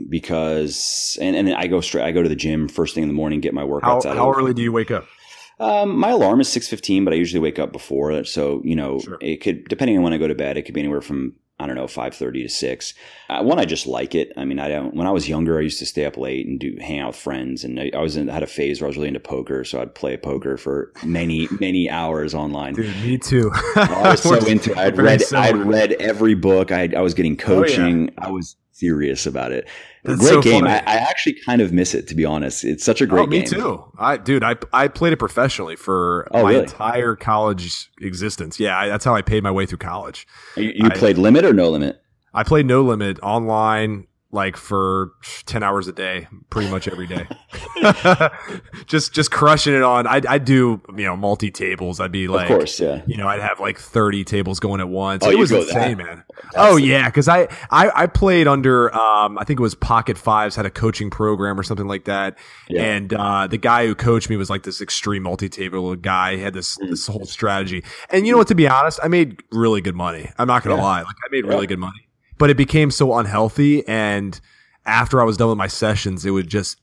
because, and I go to the gym first thing in the morning, get my workouts out. How early do you wake up? My alarm is 6:15, but I usually wake up before. So, Sure. it could, depending on when I go to bed, it could be anywhere from, I don't know, 5:30 to 6. One, I just like it. I mean, when I was younger, I used to stay up late and hang out with friends. And I had a phase where I was really into poker. So I'd play poker for many, many hours online. Dude, me too. I was so into it. I'd read every book. I was getting coaching. I was serious about it. That's great so game. funny. I actually kind of miss it, to be honest. It's such a great game. Me too. I played it professionally for my entire college existence. Yeah, that's how I paid my way through college. You played limit or no limit? I played no limit online, like for 10 hours a day, pretty much every day. just crushing it on. I do, multi tables. I'd be like, of course, yeah. I'd have like 30 tables going at once. Oh, it was insane, man. Because I played under, I think it was Pocket Fives, had a coaching program or something like that. Yeah. And the guy who coached me was like this extreme multi-table guy. He had this whole strategy. And you know what, to be honest, I made really good money. I'm not going to lie. Like, I made really good money. But it became so unhealthy, and after I was done with my sessions, it would just,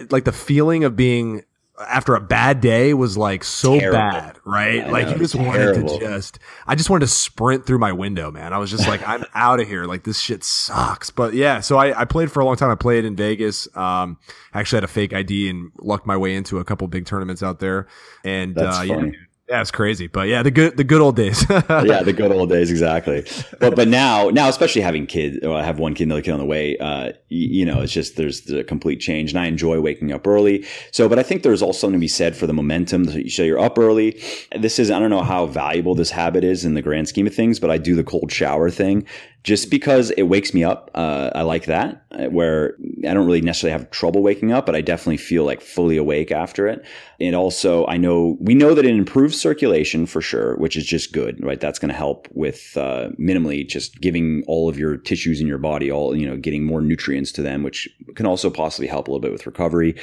like the feeling of being after a bad day was like so bad, right? You just wanted to I just wanted to sprint through my window, man. I was just like, I'm out of here. Like, this shit sucks. But yeah, so I played for a long time. I played in Vegas. Actually had a fake ID and lucked my way into a couple big tournaments out there. And that's funny. Yeah, it's crazy, but yeah, the good old days. Yeah, the good old days, exactly. But now, especially having kids, I have one kid, another kid on the way. It's just there's the complete change, and I enjoy waking up early. So, but I think there's also something to be said for the momentum. So you're up early. I don't know how valuable this habit is in the grand scheme of things, but I do the cold shower thing. Just because it wakes me up. I like that, where I don't really necessarily have trouble waking up, but I definitely feel like fully awake after it. And also, we know that it improves circulation for sure, which is just good, right? That's going to help with minimally just giving all of your tissues in your body, getting more nutrients to them, which can also possibly help a little bit with recovery.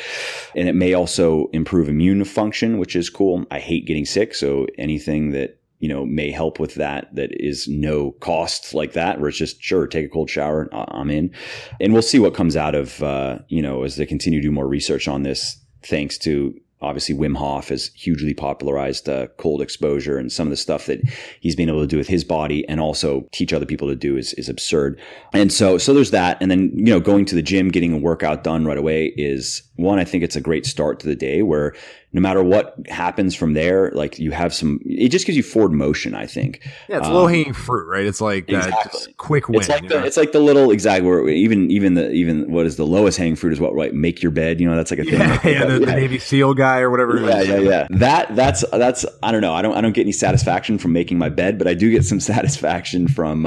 And it may also improve immune function, which is cool. I hate getting sick, so anything that may help with that is no cost like that, where it's just, sure, take a cold shower, I'm in. And we'll see what comes out of, as they continue to do more research on this, thanks to, obviously, Wim Hof has hugely popularized cold exposure, and some of the stuff that he's been able to do with his body and also teach other people to do is absurd. And so there's that. And then, going to the gym, getting a workout done right away is one, I think it's a great start to the day, where no matter what happens from there, like you have it just gives you forward motion, I think. Yeah, it's low hanging fruit, right? It's like just quick win. It's like the little, exactly, where even what is the lowest hanging fruit is what, right? Make your bed, that's like a thing. The Navy SEAL guy or whatever. Yeah. That's I don't know. I don't get any satisfaction from making my bed, but I do get some satisfaction from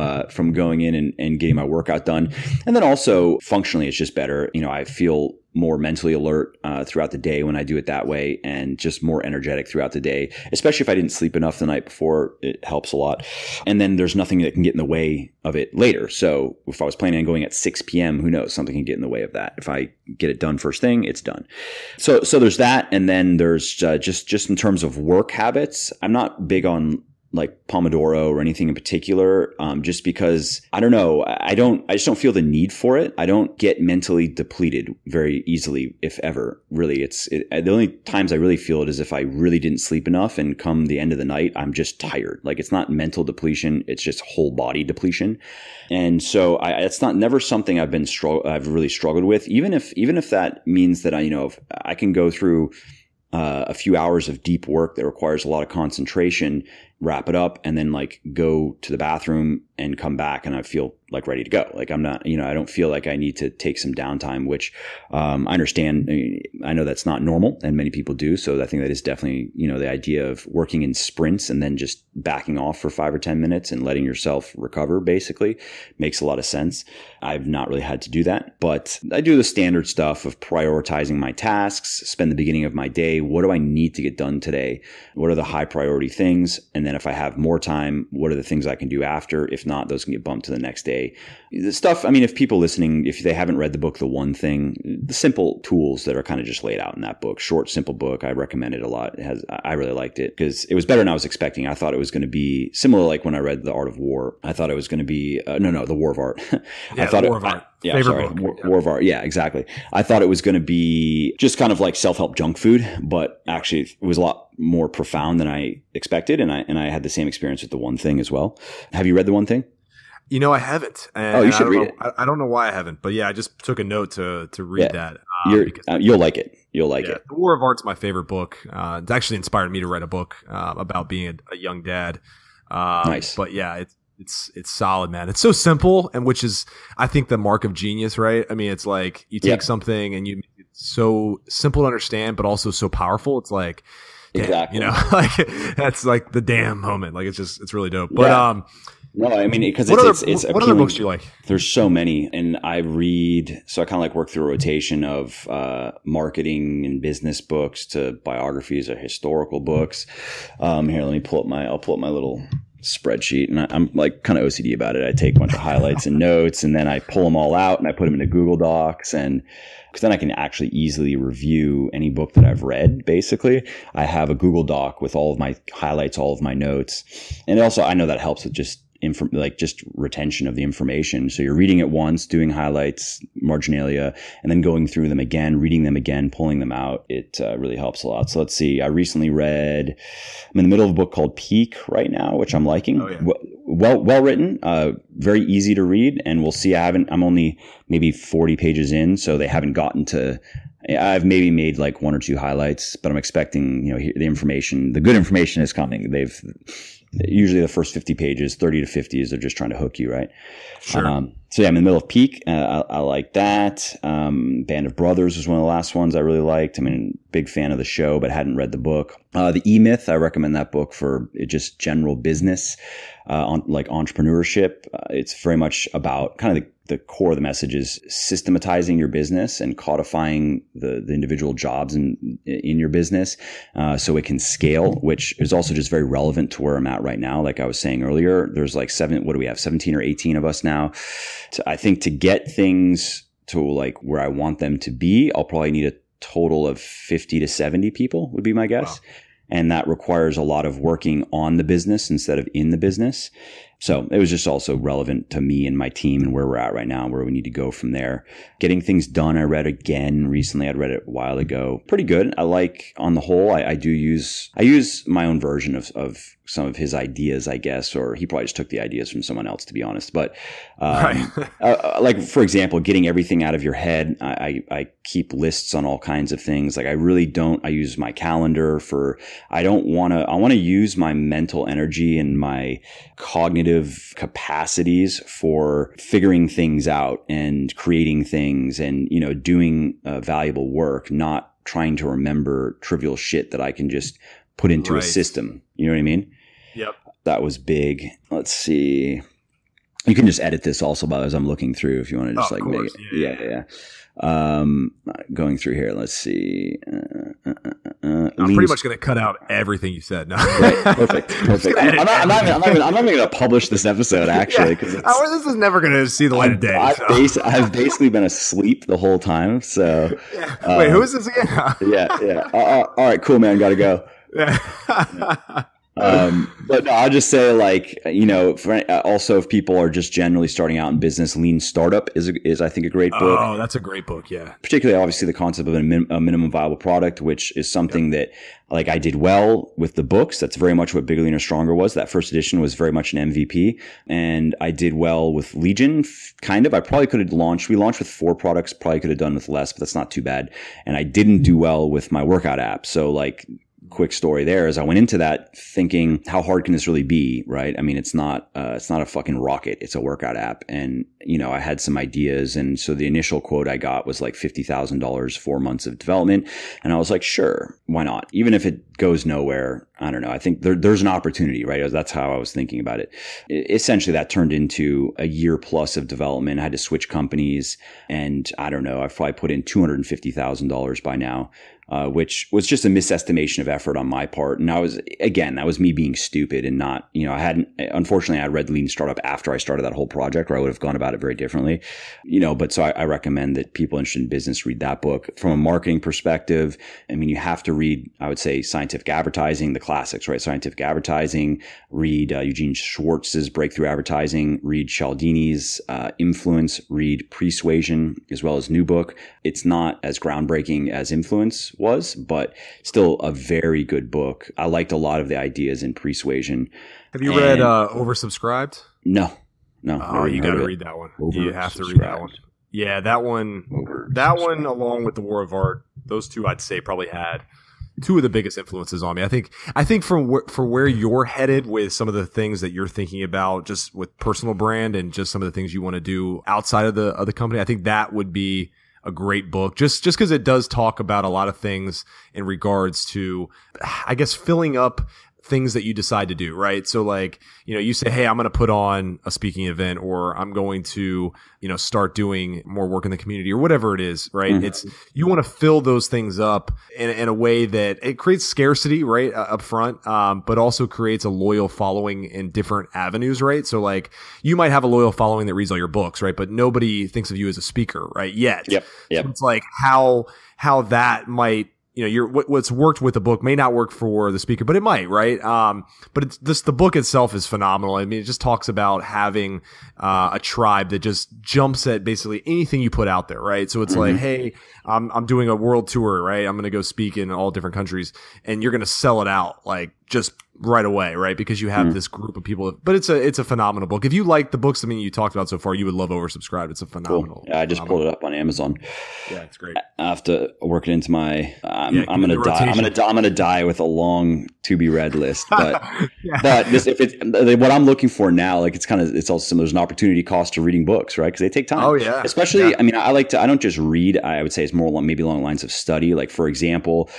going in and getting my workout done. And then also functionally, it's just better. I feel more mentally alert throughout the day when I do it that way, and just more energetic throughout the day, especially if I didn't sleep enough the night before. It helps a lot. And then there's nothing that can get in the way of it later. So if I was planning on going at 6 p.m., who knows? Something can get in the way of that. If I get it done first thing, it's done. So there's that. And then there's just in terms of work habits, I'm not big on like Pomodoro or anything in particular, just because I don't know. I just don't feel the need for it. I don't get mentally depleted very easily, if ever. Really, the only times I really feel it is if I really didn't sleep enough, and come the end of the night, I'm just tired. Like, it's not mental depletion; it's just whole body depletion. And so it's never something I've really struggled with. Even if that means that I can go through a few hours of deep work that requires a lot of concentration, wrap it up, and then like go to the bathroom and come back, and I feel like ready to go. Like, I'm not, I don't feel like I need to take some downtime, which I understand. I know that's not normal, and many people do. So I think that is definitely, the idea of working in sprints and then just backing off for 5 or 10 minutes and letting yourself recover basically makes a lot of sense. I've not really had to do that, but I do the standard stuff of prioritizing my tasks, spend the beginning of my day. What do I need to get done today? What are the high priority things? And then if I have more time, what are the things I can do after? If not, those can get bumped to the next day. The stuff, I mean, if people listening, if they haven't read the book, The One Thing, the simple tools that are kind of just laid out in that book, short, simple book, I recommend it a lot. I really liked it because it was better than I was expecting. I thought it was going to be similar, like when I read The Art of War. I thought it was going to be, The War of Art. Yeah, I thought The War of Art. Yeah, favorite book. War of Art. Yeah, exactly. I thought it was going to be just kind of like self-help junk food, but actually it was a lot more profound than I expected. And I had the same experience with The One Thing as well. Have you read The One Thing? I haven't. You should read it. I don't know why I haven't, but yeah, I just took a note to read that. You'll like it. You'll like it. The War of Art's my favorite book. It's actually inspired me to write a book about being a young dad. Nice. But yeah, it's solid, man. It's so simple, and which is, I think, the mark of genius, right? I mean, it's like you take something and you make it so simple to understand, but also so powerful. It's like, exactly. Like that's like the damn moment. Like it's really dope. But no, I mean, because what it's what other books do you like? There's so many, and I read. So I kind of like work through a rotation of marketing and business books to biographies or historical books. Here, let me pull up my little spreadsheet, and I'm like kind of OCD about it. I take a bunch of highlights and notes, and then I pull them all out and I put them into Google Docs, and because then I can actually easily review any book that I've read. Basically, I have a Google Doc with all of my highlights, all of my notes, and also I know that helps with just retention of the information. So you're reading it once, doing highlights, marginalia, and then going through them again, reading them again, pulling them out. It really helps a lot. So let's see. I recently read, I'm in the middle of a book called Peak right now, which I'm liking. Oh, yeah. Well written, very easy to read. And we'll see. I'm only maybe 40 pages in, so they haven't gotten to, I've maybe made like one or two highlights, but I'm expecting, the good information is coming. Usually the first 50 pages, 30 to 50 is they're just trying to hook you, right? Sure. So yeah, I'm in the middle of Peak. I like that. Band of Brothers was one of the last ones I really liked. I mean, big fan of the show, but hadn't read the book. The E-Myth, I recommend that book for just general business, on like entrepreneurship. It's very much about kind of the core of the message is systematizing your business and codifying the individual jobs in your business, so it can scale, which is also just very relevant to where I'm at right now. Like I was saying earlier, there's like 17 or 18 of us now. I think to get things to like where I want them to be, I'll probably need a total of 50 to 70 people would be my guess. Wow. And that requires a lot of working on the business instead of in the business. So it was just also relevant to me and my team and where we're at right now, where we need to go from there. Getting things done, I read again recently. I'd read it a while ago. Pretty good. I like, on the whole, I use my own version of some of his ideas, I guess, or he probably just took the ideas from someone else, to be honest. But like, for example, getting everything out of your head. I keep lists on all kinds of things. Like I use my calendar I want to use my mental energy and my cognitive capacities for figuring things out and creating things and, doing valuable work, not trying to remember trivial shit that I can just put into a system. You know what I mean? Yep. That was big. Let's see. You can just edit this also as I'm looking through if you want to just make it. Yeah. Going through here, let's see. I'm pretty much going to cut out everything you said. No. Right, perfect. I'm not even going to publish this episode actually because this is never going to see the light of day. I've basically been asleep the whole time. So wait, who is this again? yeah. All right, cool, man. Got to go. Yeah. But no, I'll just say, like, also if people are just generally starting out in business, Lean Startup is I think a great book. Oh, that's a great book. Yeah. Particularly, obviously, the concept of a minimum viable product, which is something that, like, I did well with the books. That's very much what Bigger, Leaner, Stronger was. That first edition was very much an MVP. And I did well with Legion, kind of. I probably could have we launched with 4 products, probably could have done with less, but that's not too bad. And I didn't do well with my workout app. So, like, quick story there is I went into that thinking, how hard can this really be? Right. I mean, it's not a fucking rocket. It's a workout app. And, I had some ideas. And so the initial quote I got was like $50,000, 4 months of development. And I was like, sure, why not? Even if it goes nowhere, I don't know. I think there's an opportunity, right? That's how I was thinking about it. Essentially, that turned into a year plus of development. I had to switch companies and I don't know, I've probably put in $250,000 by now. which was just a misestimation of effort on my part. And that was me being stupid and not, unfortunately I read Lean Startup after I started that whole project, or I would have gone about it very differently, but so I recommend that people interested in business read that book. From a marketing perspective, I mean, you have to read, I would say, Scientific Advertising, the classics, right? Scientific Advertising, read Eugene Schwartz's Breakthrough Advertising, read Cialdini's Influence, read Persuasion, as well as new book. It's not as groundbreaking as Influence was, but still a very good book. I liked a lot of the ideas in Persuasion. Have you read Oversubscribed? No. Oh, you got to read that one. You have to read that one. Yeah, that one along with The War of Art, those two I'd say probably had two of the biggest influences on me. I think for where you're headed with some of the things that you're thinking about, just with personal brand and just some of the things you want to do outside of the company, I think that would be a great book, just because it does talk about a lot of things in regards to, I guess, filling up things that you decide to do, right? So like, you say, hey, I'm going to put on a speaking event, or I'm going to, start doing more work in the community, or whatever it is, right? Mm-hmm. You want to fill those things up in a way that it creates scarcity, right? Up front, but also creates a loyal following in different avenues, right? So like, you might have a loyal following that reads all your books, right? But nobody thinks of you as a speaker, right? Yet. Yep. So it's like how that might, what's worked with the book may not work for the speaker, but it might, right? But the book itself is phenomenal. I mean, it just talks about having a tribe that just jumps at basically anything you put out there, right? So it's like, hey, I'm doing a world tour, right? I'm going to go speak in all different countries, and you're going to sell it out like just right away, right? Because you have this group of people. But it's a phenomenal book. If you like the books, you talked about so far, you would love Oversubscribed. It's a phenomenal. Cool. Yeah, I just pulled it up on Amazon. Yeah, it's great. I have to work it into my. I'm gonna die. I'm gonna die with a long to be read list. But but what I'm looking for now, like it's also there's an opportunity cost to reading books, right? Because they take time. Oh yeah. Especially, I don't just read. I would say it's more maybe along the lines of study. Like for example,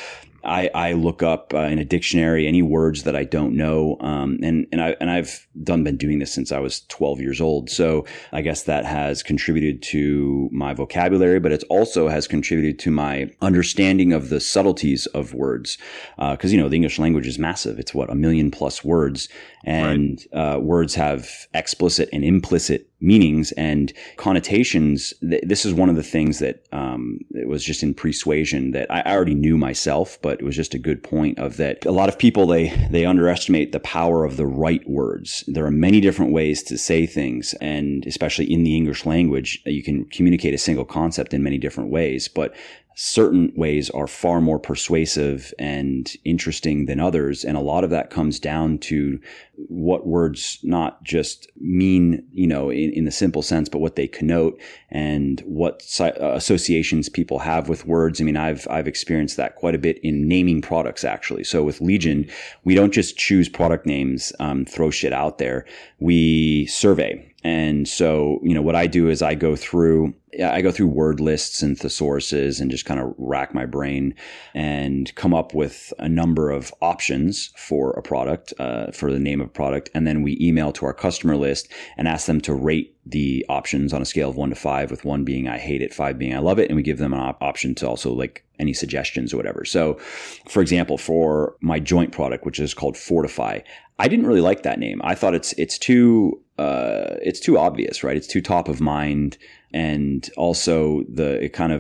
I look up in a dictionary any words that I don't know, and I've been doing this since I was 12 years old. So I guess that has contributed to my vocabulary, but it also has contributed to my understanding of the subtleties of words. Because the English language is massive. It's 1 million plus words, and words have explicit and implicit meanings and connotations. This is one of the things that it was just in Persuasion that I already knew myself, but it was just a good point of that. A lot of people, they underestimate the power of the right words. There are many different ways to say things, and especially in the English language, you can communicate a single concept in many different ways, but certain ways are far more persuasive and interesting than others. And a lot of that comes down to what words not just mean, in the simple sense, but what they connote and what associations people have with words. I've experienced that quite a bit in naming products, actually. So with Legion, we don't just choose product names, throw shit out there. We survey. And so, what I do is I go through word lists and thesauruses and just kind of rack my brain and come up with a number of options for a product, for the name of a product. And then we email to our customer list and ask them to rate the options on a scale of 1 to 5, with 1 being I hate it, 5 being I love it. And we give them an option to also like any suggestions or whatever. So for example, for my joint product, which is called Fortify, I didn't really like that name. I thought it's too obvious, right? It's too top of mind. And also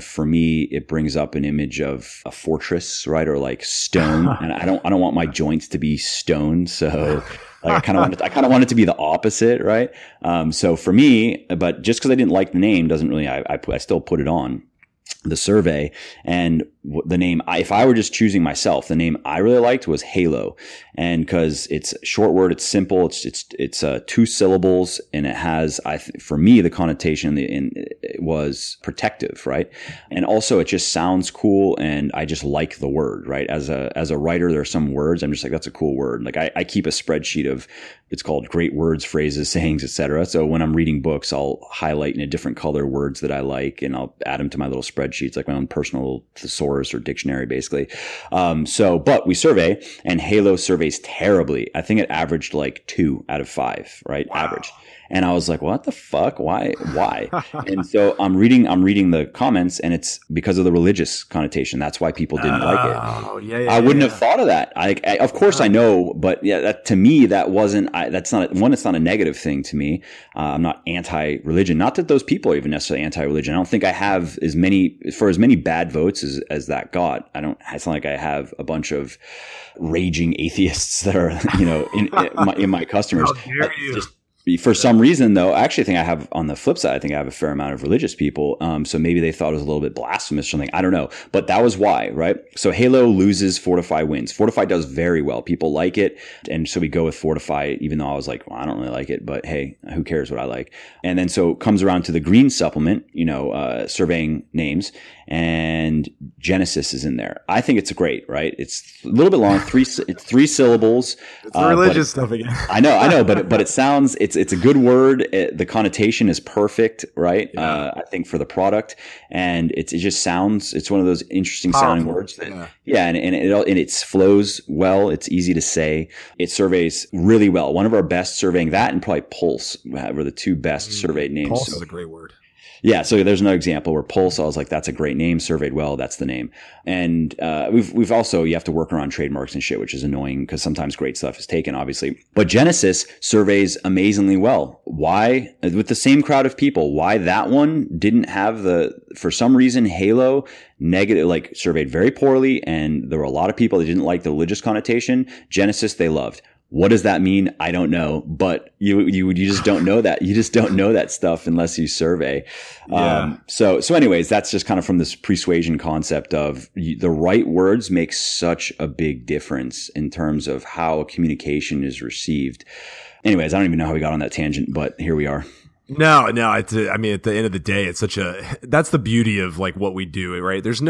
for me, it brings up an image of a fortress, right? Or like stone. And I don't want my joints to be stone. So like I kind of want it to be the opposite, right? So for me, but just because I didn't like the name doesn't really, I still put it on the survey. And the name, if I were just choosing myself, the name I really liked was Halo. And because it's a short word, it's simple, it's 2 syllables, and it has, for me, the connotation it was protective, right? And also it just sounds cool, and I just like the word, right? As a writer, there are some words I'm just like, that's a cool word. Like I keep a spreadsheet of, it's called great words, phrases, sayings, etc. So when I'm reading books, I'll highlight in a different color words that I like, and I'll add them to my little spreadsheet. spreadsheets, like my own personal thesaurus or dictionary, basically. But we survey, and Halo surveys terribly. I think it averaged like 2 out of 5, right? Wow. Average. And I was like, what the fuck? Why? And so I'm reading the comments, and it's because of the religious connotation. That's why people didn't like it. I wouldn't have thought of that. Of course I know, but yeah, that, to me, that wasn't, it's not a negative thing to me. I'm not anti-religion. Not that those people are even necessarily anti-religion. I don't think I have as many bad votes as that got. It's not like I have a bunch of raging atheists that are, in my customers. How dare you? For some reason, though, I actually think I have, on the flip side, I think I have a fair amount of religious people. So maybe they thought it was a little bit blasphemous or something. I don't know. But that was why, right? So Halo loses, Fortify wins. Fortify does very well. People like it. And so we go with Fortify, even though I was like, well, I don't really like it. But hey, who cares what I like? And then so it comes around to the green supplement, surveying names. And Genesis is in there. I think it's great, right? It's a little bit long, it's 3 syllables. It's religious stuff again. I know, but it sounds, it's a good word. The connotation is perfect, right? Yeah. I think for the product, and it just sounds, it's one of those interesting sounding words that, and it flows well. It's easy to say. It surveys really well. One of our best surveying, that and probably Pulse were the 2 best surveyed names. Pulse is a great word. Yeah, so there's another example where Pulse, I was like, that's a great name, surveyed well, that's the name. And we've also, you have to work around trademarks and shit, which is annoying because sometimes great stuff is taken, obviously. But Genesis surveys amazingly well. Why? With the same crowd of people, why that one didn't have for some reason, Halo negative, like surveyed very poorly, and there were a lot of people that didn't like the religious connotation. Genesis, they loved. What does that mean? I don't know, but you just don't know that. You just don't know that stuff unless you survey. Yeah. So anyways, that's just kind of from this persuasion concept of the right words make such a big difference in terms of how a communication is received. Anyways, I don't even know how we got on that tangent, but here we are. No. At the end of the day, that's the beauty of like what we do, right? There's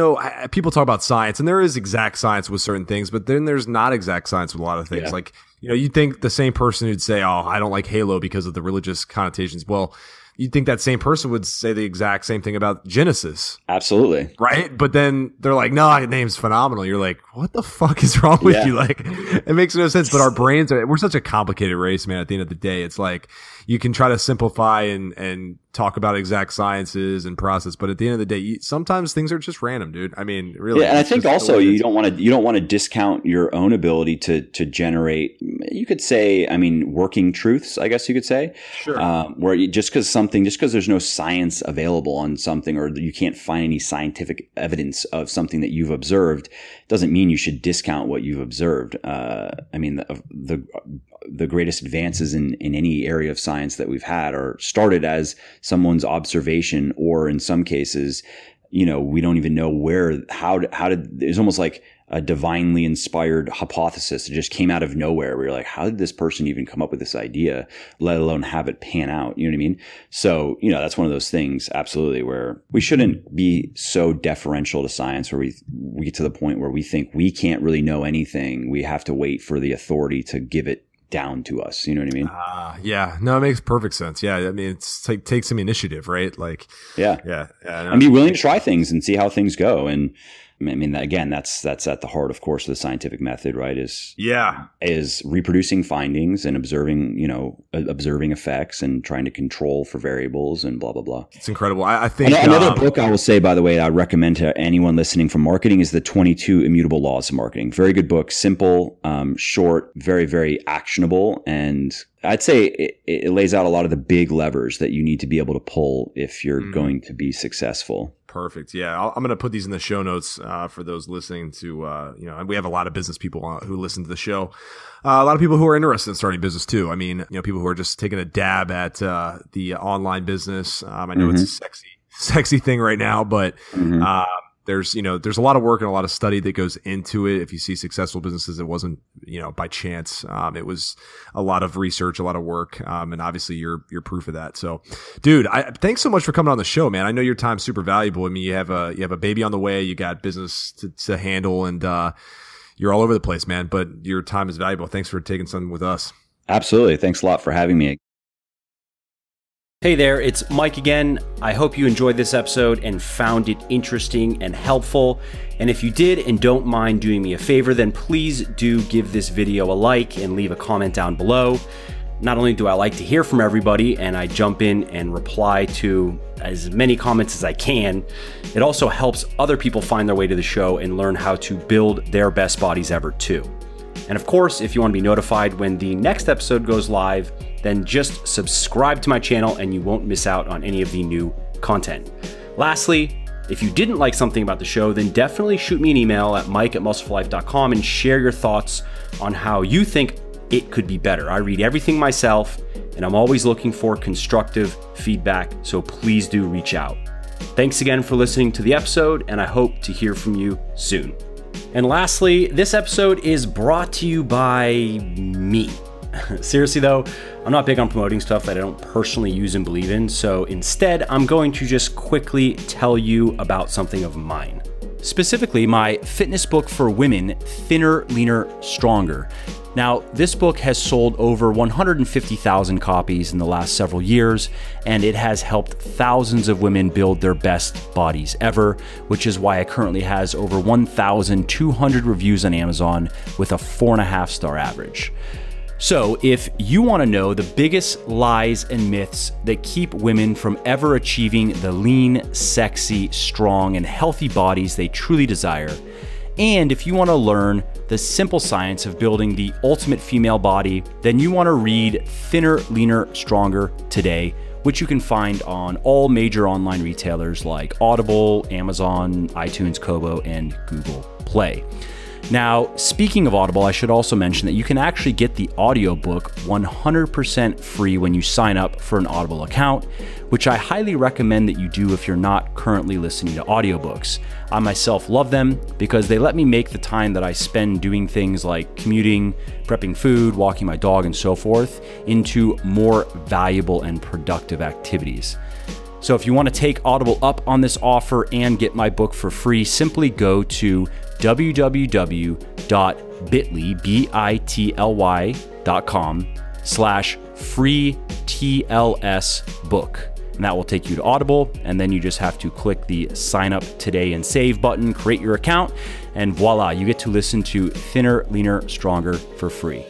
people talk about science, and there is exact science with certain things, but then there's not exact science with a lot of things. Yeah. Like, you'd think the same person who'd say, oh, I don't like Halo because of the religious connotations. Well, you'd think that same person would say the exact same thing about Genesis. Absolutely. Right? But then they're like, no, your name's phenomenal. You're like, what the fuck is wrong with you? Like, it makes no sense. But our brains we're such a complicated race, man. At the end of the day, it's like you can try to simplify and talk about exact sciences and process, but at the end of the day, sometimes things are just random, dude. I mean, really. Yeah, and I think also you don't want to discount your own ability to generate. You could say, working truths. I guess you could say, sure. Where just because there's no science available on something, or you can't find any scientific evidence of something that you've observed, doesn't mean you should discount what you've observed. The greatest advances in any area of science that we've had are started as someone's observation, or in some cases, we don't even know it's almost like a divinely inspired hypothesis that just came out of nowhere. We were like, how did this person even come up with this idea, let alone have it pan out? You know what I mean? So, that's one of those things, absolutely, where we shouldn't be so deferential to science where we get to the point where we think we can't really know anything. We have to wait for the authority to give it down to us. You know what I mean? Yeah. No, it makes perfect sense. Yeah. I mean, it's like, take some initiative, right? Like, yeah. And be willing to try things and see how things go. And again, that's at the heart, of course, of the scientific method, right? Is reproducing findings and observing effects and trying to control for variables and blah, blah, blah. It's incredible. I think another book I will say, by the way, I recommend to anyone listening from marketing is the 22 Immutable Laws of Marketing. Very good book, simple, short, very, very actionable. And I'd say it lays out a lot of the big levers that you need to be able to pull if you're going to be successful. Perfect. Yeah. I'm going to put these in the show notes for those listening to, and we have a lot of business people who listen to the show. A lot of people who are interested in starting business too. People who are just taking a dab at the online business. I know it's a sexy thing right now, but there's a lot of work and a lot of study that goes into it. If you see successful businesses, it wasn't, by chance. It was a lot of research, a lot of work. And obviously you're proof of that. So dude, thanks so much for coming on the show, man. I know your time's super valuable. You have a baby on the way, you got business to handle, and, you're all over the place, man, but your time is valuable. Thanks for taking some with us. Absolutely. Thanks a lot for having me. Hey there, it's Mike again. I hope you enjoyed this episode and found it interesting and helpful. And if you did and don't mind doing me a favor, then please do give this video a like and leave a comment down below. Not only do I like to hear from everybody and I jump in and reply to as many comments as I can, it also helps other people find their way to the show and learn how to build their best bodies ever too. And of course, if you want to be notified when the next episode goes live, then just subscribe to my channel and you won't miss out on any of the new content. Lastly, if you didn't like something about the show, then definitely shoot me an email at mike@muscleforlife.com and share your thoughts on how you think it could be better. I read everything myself and I'm always looking for constructive feedback, so please do reach out. Thanks again for listening to the episode, and I hope to hear from you soon. And lastly, this episode is brought to you by me. Seriously though, I'm not big on promoting stuff that I don't personally use and believe in, so instead I'm going to just quickly tell you about something of mine. Specifically, my fitness book for women, Thinner, Leaner, Stronger. Now, this book has sold over 150,000 copies in the last several years, and it has helped thousands of women build their best bodies ever, which is why it currently has over 1,200 reviews on Amazon with a 4.5-star average. So if you want to know the biggest lies and myths that keep women from ever achieving the lean, sexy, strong, and healthy bodies they truly desire, and if you want to learn the simple science of building the ultimate female body, then you want to read Thinner, Leaner, Stronger today, which you can find on all major online retailers like Audible, Amazon, iTunes, Kobo, and Google Play. Now, speaking of Audible, I should also mention that you can actually get the audiobook 100% free when you sign up for an Audible account, which I highly recommend that you do if you're not currently listening to audiobooks. I myself love them because they let me make the time that I spend doing things like commuting, prepping food, walking my dog, and so forth into more valuable and productive activities. So if you want to take Audible up on this offer and get my book for free, simply go to www.bit.com/free TLS book. And that will take you to Audible. And then you just have to click the sign up today and save button, create your account, and voila, you get to listen to Thinner, Leaner, Stronger for free.